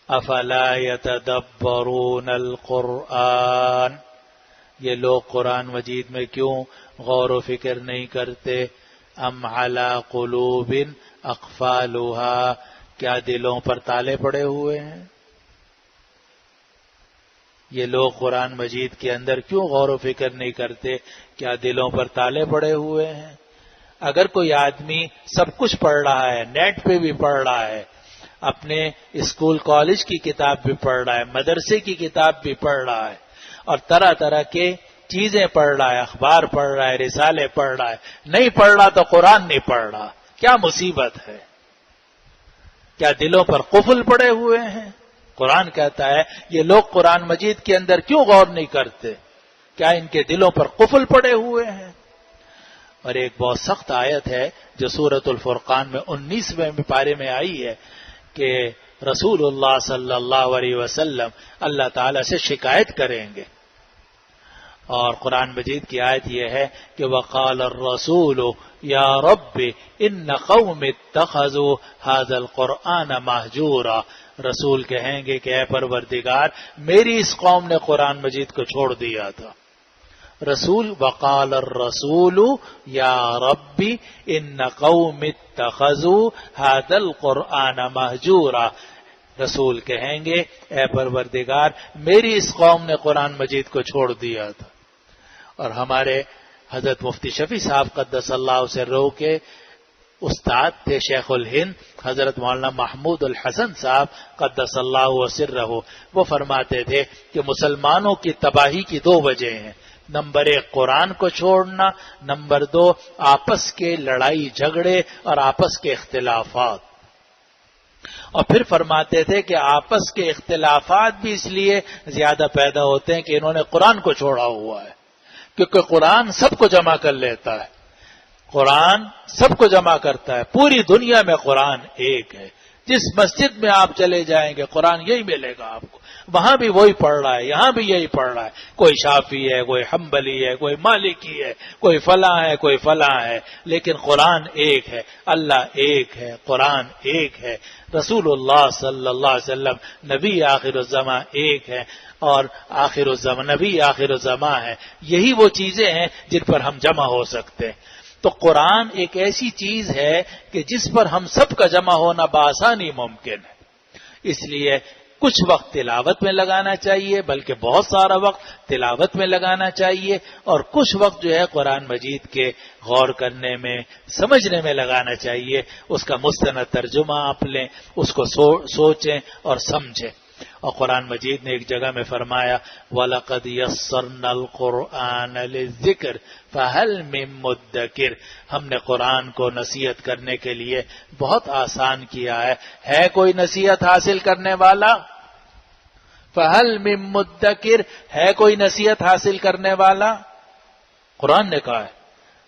افلا یتدبرون القرآن، یہ لوگ قرآن مجید میں کیوں غور و فکر نہیں کرتے، ام علی قلوب اقفالها، کیا دلوں پر تالے پڑے ہوئے ہیں۔ یہ لوگ قرآن مجید کے اندر کیوں غور و فکر نہیں کرتے، کیا دلوں پر تالے پڑے ہوئے ہیں۔ اگر کوئی آدمی سب کچھ پڑھ رہا ہے، نیٹ پہ بھی پڑھ رہا ہے، اپنے اسکول کالج کی کتاب بھی پڑھ رہا ہے، مدرسے کی کتاب بھی پڑھ رہا ہے، اور طرح طرح کے چیزیں پڑھ رہا ہے، اخبار پڑھ رہا ہے، رسالے پڑھ رہا ہے، نہیں پڑھ رہا تو قرآن نہیں پڑھ رہا، کیا مصیبت ہے۔ کیا دلوں پر قفل پڑے ہوئے ہیں؟ قرآن کہتا ہے یہ لوگ قرآن مجید کے اندر کیوں غور نہیں کرتے، کیا ان کے دلوں پر قفل پڑے ہوئے ہیں؟ اور ایک بہت سخت آیت ہے جو سورۃ الفرقان میں 19ویں پارے میں آئی ہے کہ رسول اللہ صلی اللہ علیہ وسلم اللہ تعالی سے شکایت کریں گے. اور قرآن مجید کی آیت یہ ہے کہ وقال الرسول یا رب ان قوم اتخذوا هذا القرآن مہجورا. رسول کہیں گے کہ اے پروردگار میری اس قوم نے قرآن مجید کو چھوڑ دیا تھا. رسول وقال الرسول یا رب ان قوم اتخذوا هذا القرآن مہجورا. رسول کہیں گے اے پروردگار میری اس قوم نے قرآن مجید کو چھوڑ دیا تھا. اور ہمارے حضرت مفتی شفیع صاحب قدس اللہ سرہ کے استاد تھے شیخ الہند حضرت مولانا محمود الحسن صاحب قدس اللہ سرہ. وہ فرماتے تھے کہ مسلمانوں کی تباہی کی 2 وجہ ہیں. نمبر 1 قرآن کو چھوڑنا، نمبر 2 آپس کے لڑائی جھگڑے اور آپس کے اختلافات. اور پھر فرماتے تھے کہ آپس کے اختلافات بھی اس لیے زیادہ پیدا ہوتے ہیں کہ انہوں نے قرآن کو چھوڑا ہوا ہے، کیونکہ قرآن سب کو جمع کر لیتا ہے. قرآن سب کو جمع کرتا ہے. پوری دنیا میں قرآن ایک ہے. جس مسجد میں آپ چلے جائیں گے قرآن یہی ملے گا آپ کو. وہاں بھی وہی پڑھ رہا ہے، یہاں بھی یہی پڑھ رہا ہے. کوئی شافعی ہے، کوئی حنبلی ہے، کوئی مالکی ہے، کوئی فلاں ہے، کوئی فلاں ہے، لیکن قرآن ایک ہے. اللہ ایک ہے، قرآن ایک ہے. رسول اللہ صلی اللہ علیہ وسلم نبی آخر الزماں ایک ہے، اور آخر الزماں نبی آخر الزماں ہے. یہی وہ چیزیں ہیں جن پر ہم جمع ہو سکتے ہیں. تو قرآن ایک ایسی چیز ہے کہ جس پر ہم سب کا جمع ہونا بآسانی ممکن ہے. اس لیے کچھ وقت تلاوت میں لگانا چاہیے، بلکہ بہت سارا وقت تلاوت میں لگانا چاہیے، اور کچھ وقت جو ہے قرآن مجید کے غور کرنے میں سمجھنے میں لگانا چاہیے. اس کا مستند ترجمہ آپ لیں، اس کو سوچیں اور سمجھیں. اور قرآن مجید نے ایک جگہ میں فرمایا وَلَقَدْ يَسَّرْنَا الْقُرْآنَ لِلذِّكْرِ فَهَلْ مِن مُدَّكِرٍ. ہم نے قرآن کو نصیحت کرنے کے لیے بہت آسان کیا ہے کوئی نصیحت حاصل کرنے والا؟ فَهَلْ مِن مُدَّكِرٍ، ہے کوئی نصیحت حاصل کرنے والا؟ قرآن نے کہا ہے.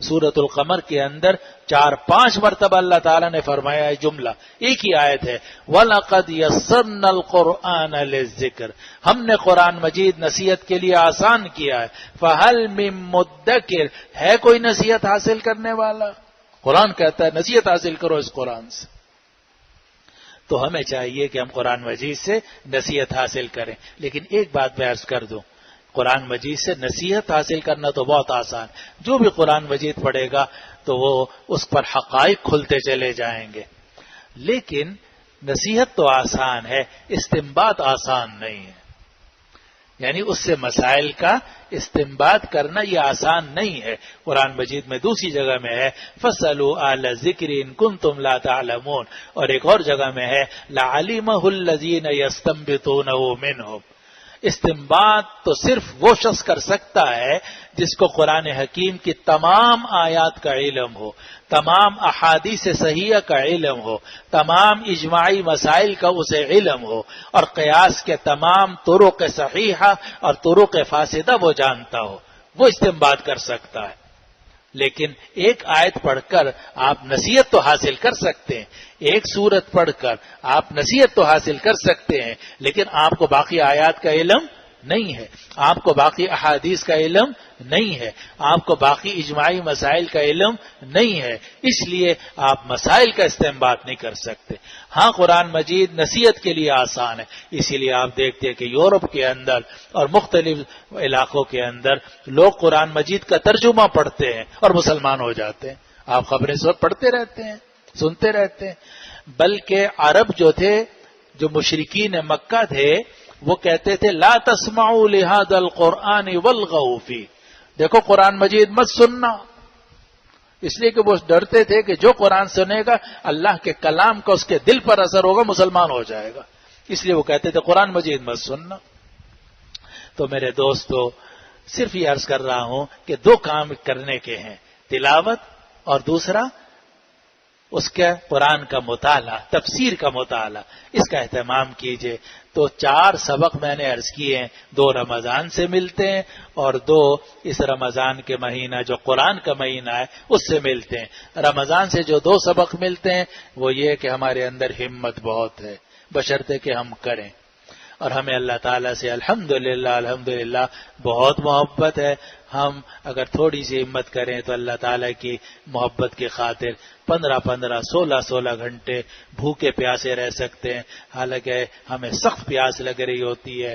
سورۃ القمر کے اندر 4-5 مرتبہ اللہ تعالیٰ نے فرمایا ہے جملہ، ایک ہی آیت ہے وَلَقَدْ يَسَّرْنَا الْقُرْآنَ لِلذِّكْرِ. ہم نے قرآن مجید نصیحت کے لیے آسان کیا ہے. فَهَلْ مِن مُدَّكِرٍ، ہے کوئی نصیحت حاصل کرنے والا؟ قرآن کہتا ہے نصیحت حاصل کرو اس قرآن سے. تو ہمیں چاہیے کہ ہم قرآن مجید سے نصیحت حاصل کریں. لیکن ایک بات میں عرض کر دوں، قرآن مجید سے نصیحت حاصل کرنا تو بہت آسان. جو بھی قرآن مجید پڑھے گا تو وہ اس پر حقائق کھلتے چلے جائیں گے. لیکن نصیحت تو آسان ہے، استنباط آسان نہیں ہے. یعنی اس سے مسائل کا استنباط کرنا یہ آسان نہیں ہے. قرآن مجید میں دوسری جگہ میں ہے فَاسْأَلُوا أَهْلَ الذِّكْرِ إِن كُنتُمْ لَا تَعْلَمُونَ، اور ایک اور جگہ میں ہے لَعَلِمَهُ الَّذِينَ يَسْتَنبِطُونَهُ مِنْهُمْ. استنباط تو صرف وہ شخص کر سکتا ہے جس کو قرآن حکیم کی تمام آیات کا علم ہو، تمام احادیث صحیحہ کا علم ہو، تمام اجماعی مسائل کا اسے علم ہو، اور قیاس کے تمام طرق صحیحہ اور طرق فاسدہ وہ جانتا ہو. وہ استنباط کر سکتا ہے. لیکن ایک آیت پڑھ کر آپ نصیحت تو حاصل کر سکتے ہیں، ایک سورت پڑھ کر آپ نصیحت تو حاصل کر سکتے ہیں، لیکن آپ کو باقی آیات کا علم نہیں ہے، آپ کو باقی احادیث کا علم نہیں ہے، آپ کو باقی اجماعی مسائل کا علم نہیں ہے. اس لیے آپ مسائل کا استنباط نہیں کر سکتے. ہاں قرآن مجید نصیحت کے لیے آسان ہے. اسی لیے آپ دیکھتے ہیں کہ یورپ کے اندر اور مختلف علاقوں کے اندر لوگ قرآن مجید کا ترجمہ پڑھتے ہیں اور مسلمان ہو جاتے ہیں. آپ خبریں پڑھتے رہتے ہیں، سنتے رہتے ہیں. بلکہ عرب جو تھے، جو مشرکین مکہ تھے، وہ کہتے تھے لا تسمعوا لهذا القرآن والغوا فيه. دیکھو قرآن مجید مت سننا، اس لیے کہ وہ ڈرتے تھے کہ جو قرآن سنے گا اللہ کے کلام کا اس کے دل پر اثر ہوگا، مسلمان ہو جائے گا. اس لیے وہ کہتے تھے قرآن مجید مت سننا. تو میرے دوستو، صرف یہ عرض کر رہا ہوں کہ 2 کام کرنے کے ہیں، تلاوت اور دوسرا اس کے قرآن کا مطالعہ، تفسیر کا مطالعہ، اس کا اہتمام کیجیے۔ تو 4 سبق میں نے عرض کیے ہیں، 2 رمضان سے ملتے ہیں اور 2 اس رمضان کے مہینہ جو قرآن کا مہینہ ہے اس سے ملتے ہیں۔ رمضان سے جو 2 سبق ملتے ہیں وہ یہ کہ ہمارے اندر ہمت بہت ہے، بشرطے کہ ہم کریں، اور ہمیں اللہ تعالیٰ سے الحمدللہ بہت محبت ہے۔ ہم اگر تھوڑی سی ہمت کریں تو اللہ تعالیٰ کی محبت کی خاطر 15 16 گھنٹے بھوکے پیاسے رہ سکتے ہیں، حالانکہ ہمیں سخت پیاس لگ رہی ہوتی ہے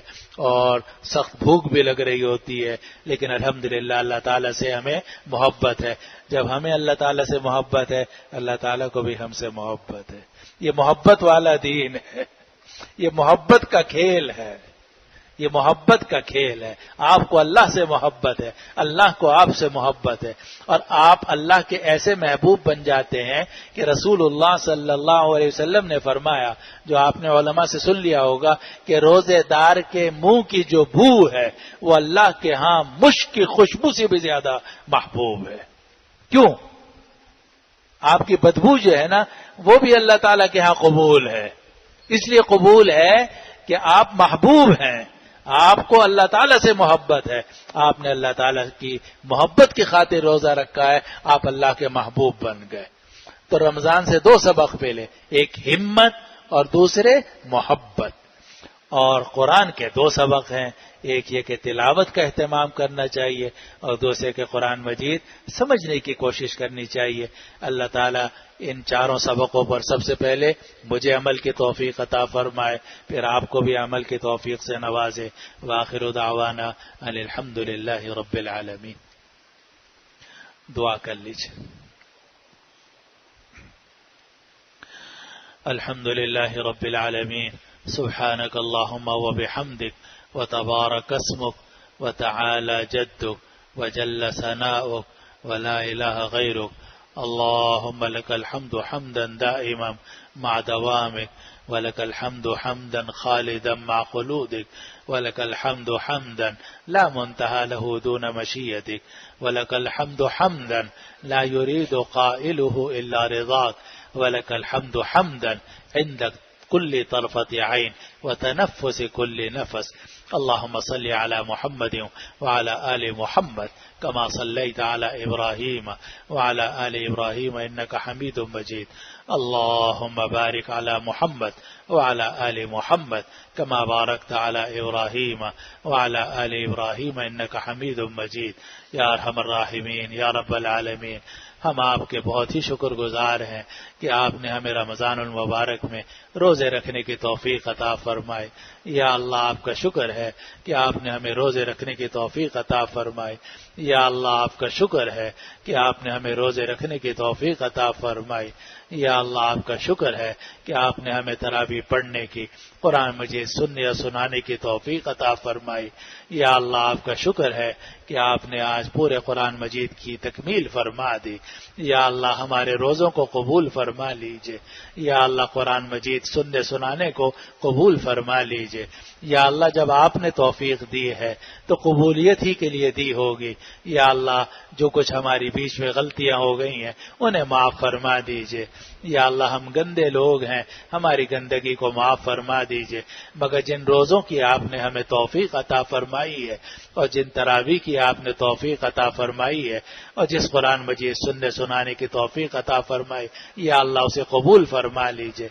اور سخت بھوک بھی لگ رہی ہوتی ہے، لیکن الحمدللہ اللہ تعالیٰ سے ہمیں محبت ہے۔ جب ہمیں اللہ تعالیٰ سے محبت ہے، اللہ تعالیٰ کو بھی ہم سے محبت ہے۔ یہ محبت والا دین ہے، یہ محبت کا کھیل ہے، یہ محبت کا کھیل ہے۔ آپ کو اللہ سے محبت ہے، اللہ کو آپ سے محبت ہے، اور آپ اللہ کے ایسے محبوب بن جاتے ہیں کہ رسول اللہ صلی اللہ علیہ وسلم نے فرمایا، جو آپ نے علماء سے سن لیا ہوگا، کہ روزے دار کے منہ کی جو بو ہے وہ اللہ کے ہاں مشک کی خوشبو سے بھی زیادہ محبوب ہے۔ کیوں؟ آپ کی بدبو جو ہے نا وہ بھی اللہ تعالیٰ کے ہاں قبول ہے، اس لیے قبول ہے کہ آپ محبوب ہیں، آپ کو اللہ تعالیٰ سے محبت ہے، آپ نے اللہ تعالیٰ کی محبت کی خاطر روزہ رکھا ہے، آپ اللہ کے محبوب بن گئے۔ تو رمضان سے 2 سبق پہلے، ایک ہمت اور دوسرے محبت، اور قرآن کے 2 سبق ہیں، ایک یہ کہ تلاوت کا اہتمام کرنا چاہیے اور دوسرے کہ قرآن مجید سمجھنے کی کوشش کرنی چاہیے۔ اللہ تعالیٰ ان 4 سبقوں پر سب سے پہلے مجھے عمل کی توفیق عطا فرمائے، پھر آپ کو بھی عمل کی توفیق سے نوازے۔ وآخر دعوانا ان الحمدللہ رب العالمین۔ دعا کر لیجیے۔ الحمدللہ رب العالمین، سبحانک اللہم وبحمدک، وتبارک اسمک، وتعالی جدک، وجل ثناؤک، ولا الہ غیرک۔ اللهم لك الحمد حمدا دائما مع دوامك، ولك الحمد حمدا خالدا مع خلودك، ولك الحمد حمدا لا منتهى له دون مشيتك، ولك الحمد حمدا لا يريد قائله إلا رضاك، ولك الحمد حمدا عندك كل طرفة عين وتنفس كل نفس۔ اللهم صل على محمد وعلى آل محمد كما صليت على إبراهيم وعلى آل إبراهيم إنك حميد مجيد۔ اللهم بارك على محمد وعلى آل محمد كما باركت على إبراهيم وعلى آل إبراهيم إنك حميد مجيد۔ یا ارحم الراحمین، یا رب العالمین، ہم آپ کے بہت ہی شکر گزار ہیں کہ آپ نے ہمیں رمضان المبارک میں روزے رکھنے کی توفیق عطا فرمائے۔ یا اللہ آپ کا شکر ہے کہ آپ نے ہمیں روزے رکھنے کی توفیق عطا فرمائے۔ یا اللہ آپ کا شکر ہے کہ آپ نے ہمیں روزے رکھنے کی توفیق عطا فرمائی۔ یا اللہ آپ کا شکر ہے کہ آپ نے ہمیں تراویح پڑھنے کی، قرآن مجید سننے یا سنانے کی توفیق عطا فرمائی۔ یا اللہ آپ کا شکر ہے کہ آپ نے آج پورے قرآن مجید کی تکمیل فرما دی۔ یا اللہ ہمارے روزوں کو قبول فرما لیجئے۔ یا اللہ قرآن مجید سننے سنانے کو قبول فرما لیجئے۔ یا اللہ جب آپ نے توفیق دی ہے تو قبولیت ہی کے لیے دی ہوگی۔ یا اللہ جو کچھ ہماری بیچ میں غلطیاں ہو گئی ہیں انہیں معاف فرما دیجئے۔ یا اللہ ہم گندے لوگ ہیں، ہماری گندگی کو معاف فرما دیجئے، مگر جن روزوں کی آپ نے ہمیں توفیق عطا فرمائی ہے اور جن تراویح کی آپ نے توفیق عطا فرمائی ہے اور جس قرآن مجید سننے سنانے کی توفیق عطا فرمائی، یا اللہ اسے قبول فرما لیجئے۔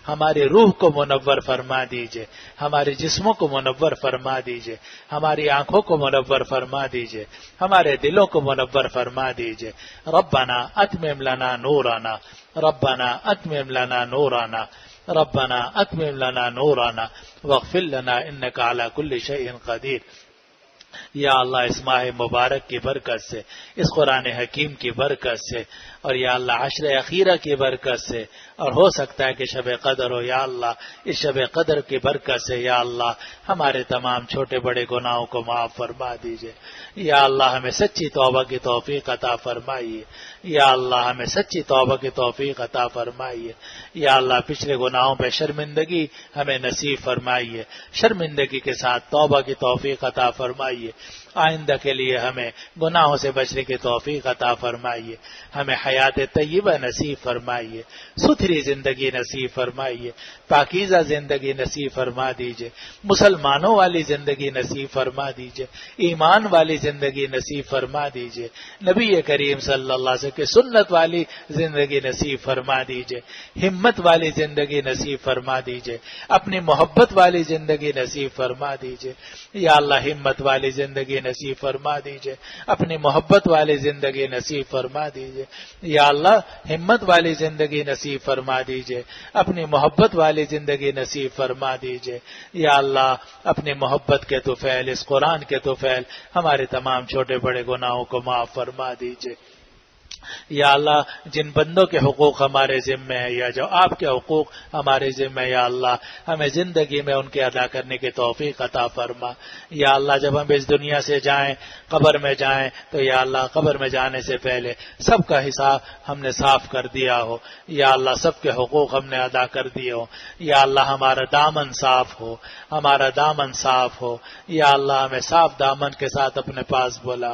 ہماری روح کو منور فرما دیجئے، ہمارے جسموں کو منور فرما دیجئے، ہماری آنکھوں کو منور فرما دیجئے، ہمارے دلوں کو منور فرما دیجئے۔ ربنا اتمم لنا نورنا، ربنا اتمم لنا نورنا، ربنا اتمم لنا نورنا واغفر لنا انك على كل شيء قدير۔ یا اللہ اس ماہ مبارک کی برکت سے، اس قرآن حکیم کی برکت سے، اور یا اللہ عشر اخیرہ کی برکت سے، اور ہو سکتا ہے کہ شب قدر ہو، یا اللہ اس شب قدر کی برکت سے یا اللہ ہمارے تمام چھوٹے بڑے گناہوں کو معاف فرما دیجئے۔ یا اللہ ہمیں سچی توبہ کی توفیق عطا فرمائیے۔ یا اللہ ہمیں سچی توبہ کی توفیق عطا فرمائیے۔ یا اللہ پچھلے گناہوں پہ شرمندگی ہمیں نصیب فرمائیے، شرمندگی کے ساتھ توبہ کی توفیق عطا فرمائیے۔ آئندہ کے لیے ہمیں گناہوں سے بچنے کی توفیق عطا فرمائیے، ہمیں حیات طیبہ نصیب فرمائیے، ستھری زندگی نصیب فرمائیے، پاکیزہ زندگی نصیب فرما دیجئے، مسلمانوں والی زندگی نصیب فرما دیجئے، ایمان والی زندگی نصیب فرما دیجئے، نبی کریم صلی اللہ علیہ وسلم کی سنت والی زندگی نصیب فرما دیجئے، ہمت والی زندگی نصیب فرما دیجئے، اپنی محبت والی زندگی نصیب فرما دیجئے، یا اللہ ہمت والی زندگی نصیب فرما دیجئے، اپنی محبت والی زندگی نصیب فرما دیجئے، یا اللہ ہمت والی زندگی نصیب فرما دیجئے، اپنی محبت والی زندگی نصیب فرما دیجئے، یا اللہ اپنی محبت کے طفیل، اس قرآن کے طفیل ہمارے تمام چھوٹے بڑے گناہوں کو معاف فرما دیجئے، یا اللہ جن بندوں کے حقوق ہمارے ذمے ہیں یا جو آپ کے حقوق ہمارے ذمے ہیں، یا اللہ ہمیں زندگی میں ان کے ادا کرنے کی توفیق عطا فرما، یا اللہ جب ہم اس دنیا سے جائیں، قبر میں جائیں، تو یا اللہ قبر میں جانے سے پہلے سب کا حساب ہم نے صاف کر دیا ہو، یا اللہ سب کے حقوق ہم نے ادا کر دیے ہو، یا اللہ ہمارا دامن صاف ہو، ہمارا دامن صاف ہو، یا اللہ ہمیں صاف دامن کے ساتھ اپنے پاس بولا،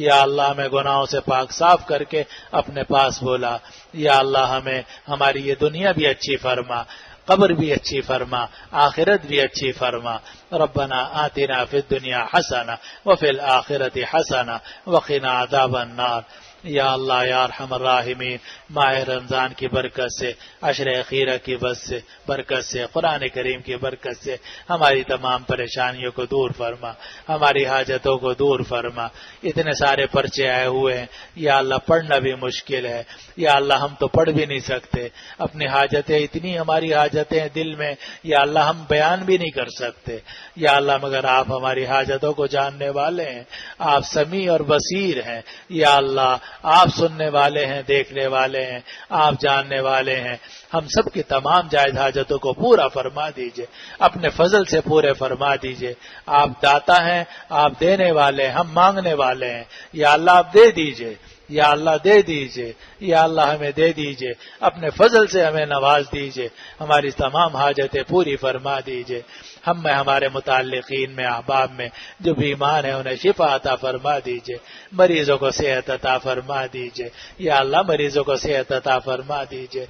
یا اللہ ہمیں گناہوں سے پاک صاف کر کے اپنے پاس بولا، یا اللہ ہمیں ہماری یہ دنیا بھی اچھی فرما، قبر بھی اچھی فرما، آخرت بھی اچھی فرما، ربنا آتنا فی الدنیا حسنہ وفی الآخرۃ حسنہ وقنا عذاب النار۔ یا اللہ یا ارحم الراحمین، ماہ رمضان کی برکت سے، عشر اخیرہ کی برکت سے، قرآن کریم کی برکت سے ہماری تمام پریشانیوں کو دور فرما، ہماری حاجتوں کو دور فرما۔ اتنے سارے پرچے آئے ہوئے ہیں یا اللہ، پڑھنا بھی مشکل ہے، یا اللہ ہم تو پڑھ بھی نہیں سکتے، اپنی حاجتیں اتنی ہماری حاجتیں ہیں دل میں، یا اللہ ہم بیان بھی نہیں کر سکتے، یا اللہ مگر آپ ہماری حاجتوں کو جاننے والے ہیں، آپ سمیع اور بصیر ہیں، یا اللہ آپ سننے والے ہیں، دیکھنے والے ہیں، آپ جاننے والے ہیں، ہم سب کی تمام جائز حاجتوں کو پورا فرما دیجئے، اپنے فضل سے پورے فرما دیجئے۔ آپ داتا ہیں، آپ دینے والے ہیں، ہم مانگنے والے ہیں، یا اللہ آپ دے دیجئے، یا اللہ دے دیجئے، یا اللہ ہمیں دے دیجئے، اپنے فضل سے ہمیں نواز دیجئے، ہماری تمام حاجتیں پوری فرما دیجئے۔ ہم میں، ہمارے متعلقین میں، احباب میں جو بیمار ہیں انہیں شفا عطا فرما دیجئے، مریضوں کو صحت عطا فرما دیجئے، یا اللہ مریضوں کو صحت عطا فرما دیجئے،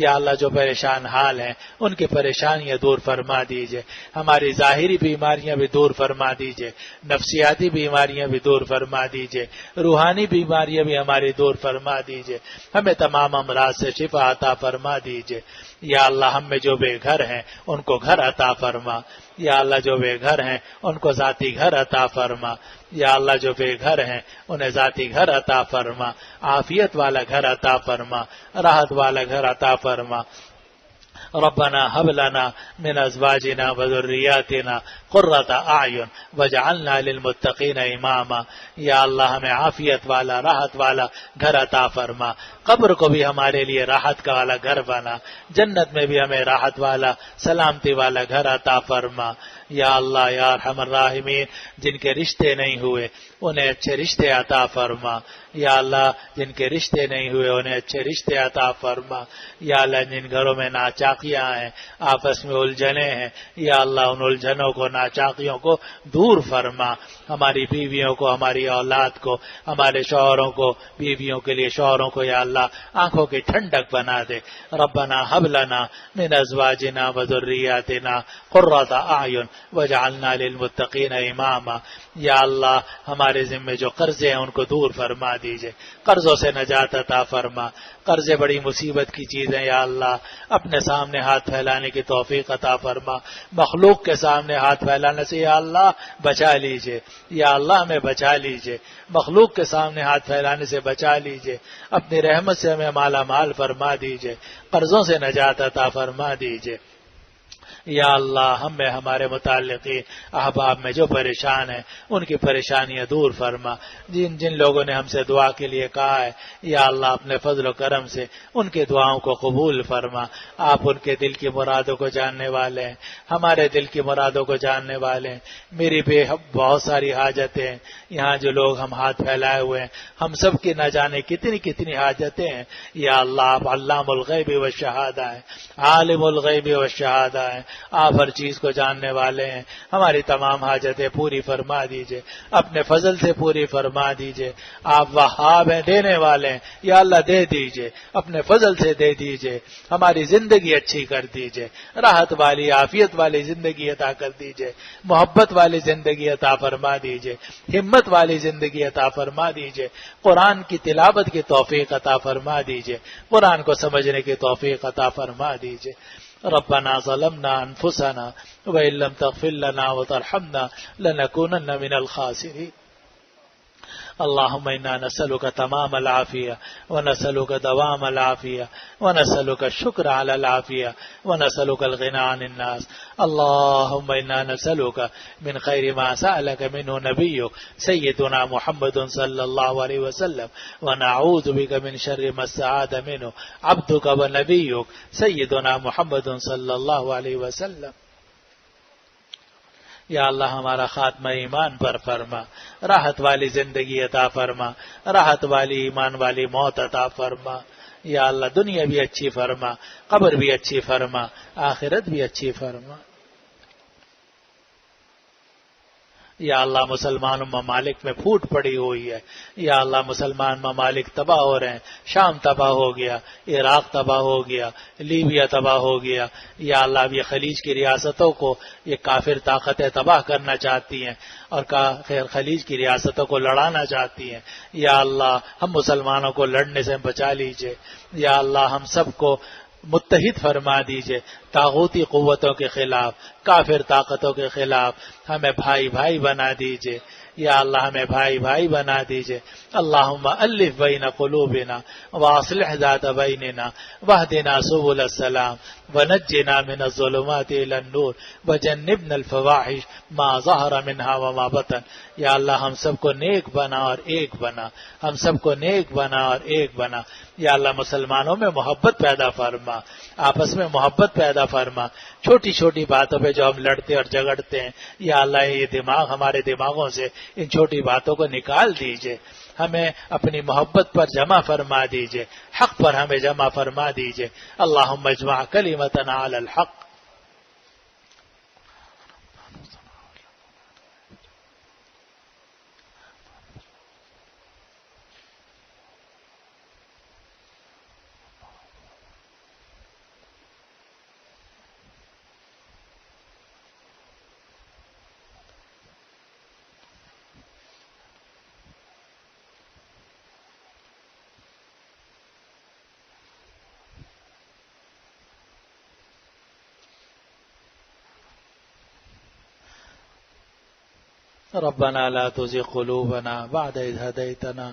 یا اللہ جو پریشان حال ہیں ان کی پریشانیاں دور فرما دیجئے، ہماری ظاہری بیماریاں بھی دور فرما دیجئے، نفسیاتی بیماریاں بھی دور فرما دیجئے، روحانی بیماریاں بھی ہماری دور فرما دیجئے، ہمیں تمام امراض سے شفا عطا فرما دیجئے۔ یا اللہ ہم میں جو بے گھر ہیں ان کو گھر عطا فرما، یا اللہ جو بے گھر ہیں ان کو ذاتی گھر عطا فرما، یا اللہ جو بے گھر ہیں انہیں ذاتی گھر عطا فرما، عافیت والا گھر عطا فرما، راحت والا گھر عطا فرما۔ ربنا هب لنا من ازواجنا وذرياتنا قرۃ اعین واجعلنا للمتقین اماما۔ یا اللہ ہمیں عافیت والا، راحت والا گھر عطا فرما، قبر کو بھی ہمارے لیے راحت والا گھر بنا، جنت میں بھی ہمیں راحت والا، سلامتی والا گھر عطا فرما۔ یا اللہ یا ارحم الراحمین، جن کے رشتے نہیں ہوئے انہیں اچھے رشتے عطا فرما، یا اللہ جن کے رشتے نہیں ہوئے انہیں اچھے رشتے عطا فرما، یا اللہ جن گھروں میں ناچاقیاں ہیں، آپس میں الجھنیں ہیں، یا اللہ ان الجھنوں کو، ناچاقیوں کو دور فرما، ہماری بیویوں کو، ہماری اولاد کو، ہمارے شوہروں کو، بیویوں کے لیے شوہروں کو یا اللہ آنکھوں کی ٹھنڈک بنا دے۔ ربنا هب لنا من ازواجنا وذرياتنا قرۃ اعین واجعلنا للمتقین اماما۔ یا اللہ ہمارے ذمے جو قرضے ہیں ان کو دور فرما دیجئے، قرضوں سے نجات عطا فرما، قرضے بڑی مصیبت کی چیز ہیں، یا اللہ اپنے سامنے ہاتھ پھیلانے کی توفیق عطا فرما، مخلوق کے سامنے ہاتھ پھیلانے سے یا اللہ بچا لیجئے، یا اللہ ہمیں بچا لیجئے، مخلوق کے سامنے ہاتھ پھیلانے سے بچا لیجئے، اپنی رحمت سے ہمیں مالا مال فرما دیجئے، قرضوں سے نجات عطا فرما دیجئے۔ یا اللہ ہم میں، ہمارے متعلقین احباب میں جو پریشان ہیں ان کی پریشانیاں دور فرما، جن جن لوگوں نے ہم سے دعا کے لیے کہا ہے یا اللہ اپنے فضل و کرم سے ان کی دعاؤں کو قبول فرما، آپ ان کے دل کی مرادوں کو جاننے والے ہیں، ہمارے دل کی مرادوں کو جاننے والے ہیں. میری بھی بہت ساری حاجتیں ہیں. یہاں جو لوگ ہم ہاتھ پھیلائے ہوئے ہیں ہم سب کی نہ جانے کتنی کتنی حاجتیں ہیں. یا اللہ آپ علام الغیب و شہادہ ہیں, عالم الغیب و شہادہ ہیں, آپ ہر چیز کو جاننے والے ہیں. ہماری تمام حاجتیں پوری فرما دیجئے, اپنے فضل سے پوری فرما دیجئے. آپ وہاب ہیں, دینے والے ہیں. یا اللہ دے دیجئے, اپنے فضل سے دے دیجئے. ہماری زندگی اچھی کر دیجئے, راحت والی عافیت والی زندگی عطا کر دیجئے, محبت والی زندگی عطا فرما دیجئے, ہمت والی زندگی عطا فرما دیجئے. قرآن کی تلاوت کی توفیق عطا فرما دیجئے, قرآن کو سمجھنے کی توفیق عطا فرما دیجئے. ربنا ظلمنا انفسنا وان لم تغفر لنا وترحمنا لنكونن من الخاسرين. اللهم إنا نسألك تمام العافية ونسألك دوام العافية ونسألك الشكر على العافية ونسألك الغنى عن الناس. اللهم إنا نسألك من خير ما سألك منه نبيك سيدنا محمد صلى الله عليه وسلم ونعوذ بك من شر ما استعاذ منه عبدك ونبيك سيدنا محمد صلى الله عليه وسلم. یا اللہ ہمارا خاتمہ ایمان پر فرما, راحت والی زندگی عطا فرما, راحت والی ایمان والی موت عطا فرما. یا اللہ دنیا بھی اچھی فرما, قبر بھی اچھی فرما, آخرت بھی اچھی فرما. یا اللہ مسلمان ممالک میں پھوٹ پڑی ہوئی ہے. یا اللہ مسلمان ممالک تباہ ہو رہے ہیں. شام تباہ ہو گیا, عراق تباہ ہو گیا, لیبیا تباہ ہو گیا. یا اللہ اب یہ خلیج کی ریاستوں کو یہ کافر طاقتیں تباہ کرنا چاہتی ہیں اور خلیج کی ریاستوں کو لڑانا چاہتی ہیں. یا اللہ ہم مسلمانوں کو لڑنے سے بچا لیجئے. یا اللہ ہم سب کو متحد فرما دیجئے طاغوتی قوتوں کے خلاف, کافر طاقتوں کے خلاف. ہمیں بھائی بھائی بنا دیجئے. یا اللہ ہمیں بھائی بھائی بنا دیجئے. اللہم الف بین قلوبنا واصلح ذات بیننا واہدنا سبل السلام ونجنا من الظلمات الى النور وجنبنا الفواحش ما ظہر منها وما بطن. یا اللہ ہم سب کو نیک بنا اور ایک بنا, ہم سب کو نیک بنا اور ایک بنا. یا اللہ مسلمانوں میں محبت پیدا فرما, آپس میں محبت پیدا فرما. چھوٹی چھوٹی باتوں پہ جو ہم لڑتے اور جھگڑتے ہیں یا اللہ یہ دماغ ہمارے دماغوں سے ان چھوٹی باتوں کو نکال دیجئے. ہمیں اپنی محبت پر جمع فرما دیجئے, حق پر ہمیں جمع فرما دیجئے. اللہم اجمع کلمتنا علی الحق. ربنا لا تزغ قلوبنا بعد إذ هديتنا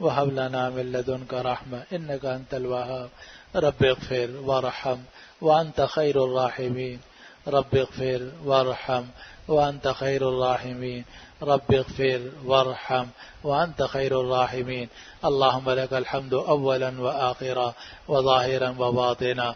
وهب لنا من لدنك رحمة إنك أنت الوهاب. رب اغفر وارحم وأنت خير الراحمين. رب اغفر وارحم وأنت خير الراحمين. رب اغفر وارحم وأنت خير الراحمين. اللهم لك الحمد أولا وآخرا وظاهرا وباطنا.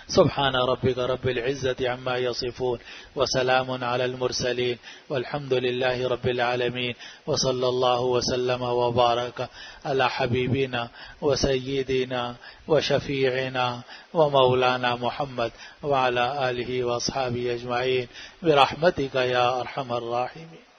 سبحان ربك رب العزة عما يصفون وسلام على المرسلين والحمد لله رب العالمين. وصلى الله وسلم وبارك على حبيبنا وسيدنا وشفيعنا ومولانا محمد وعلى آله وأصحابه أجمعين برحمتك يا أرحم الراحمين.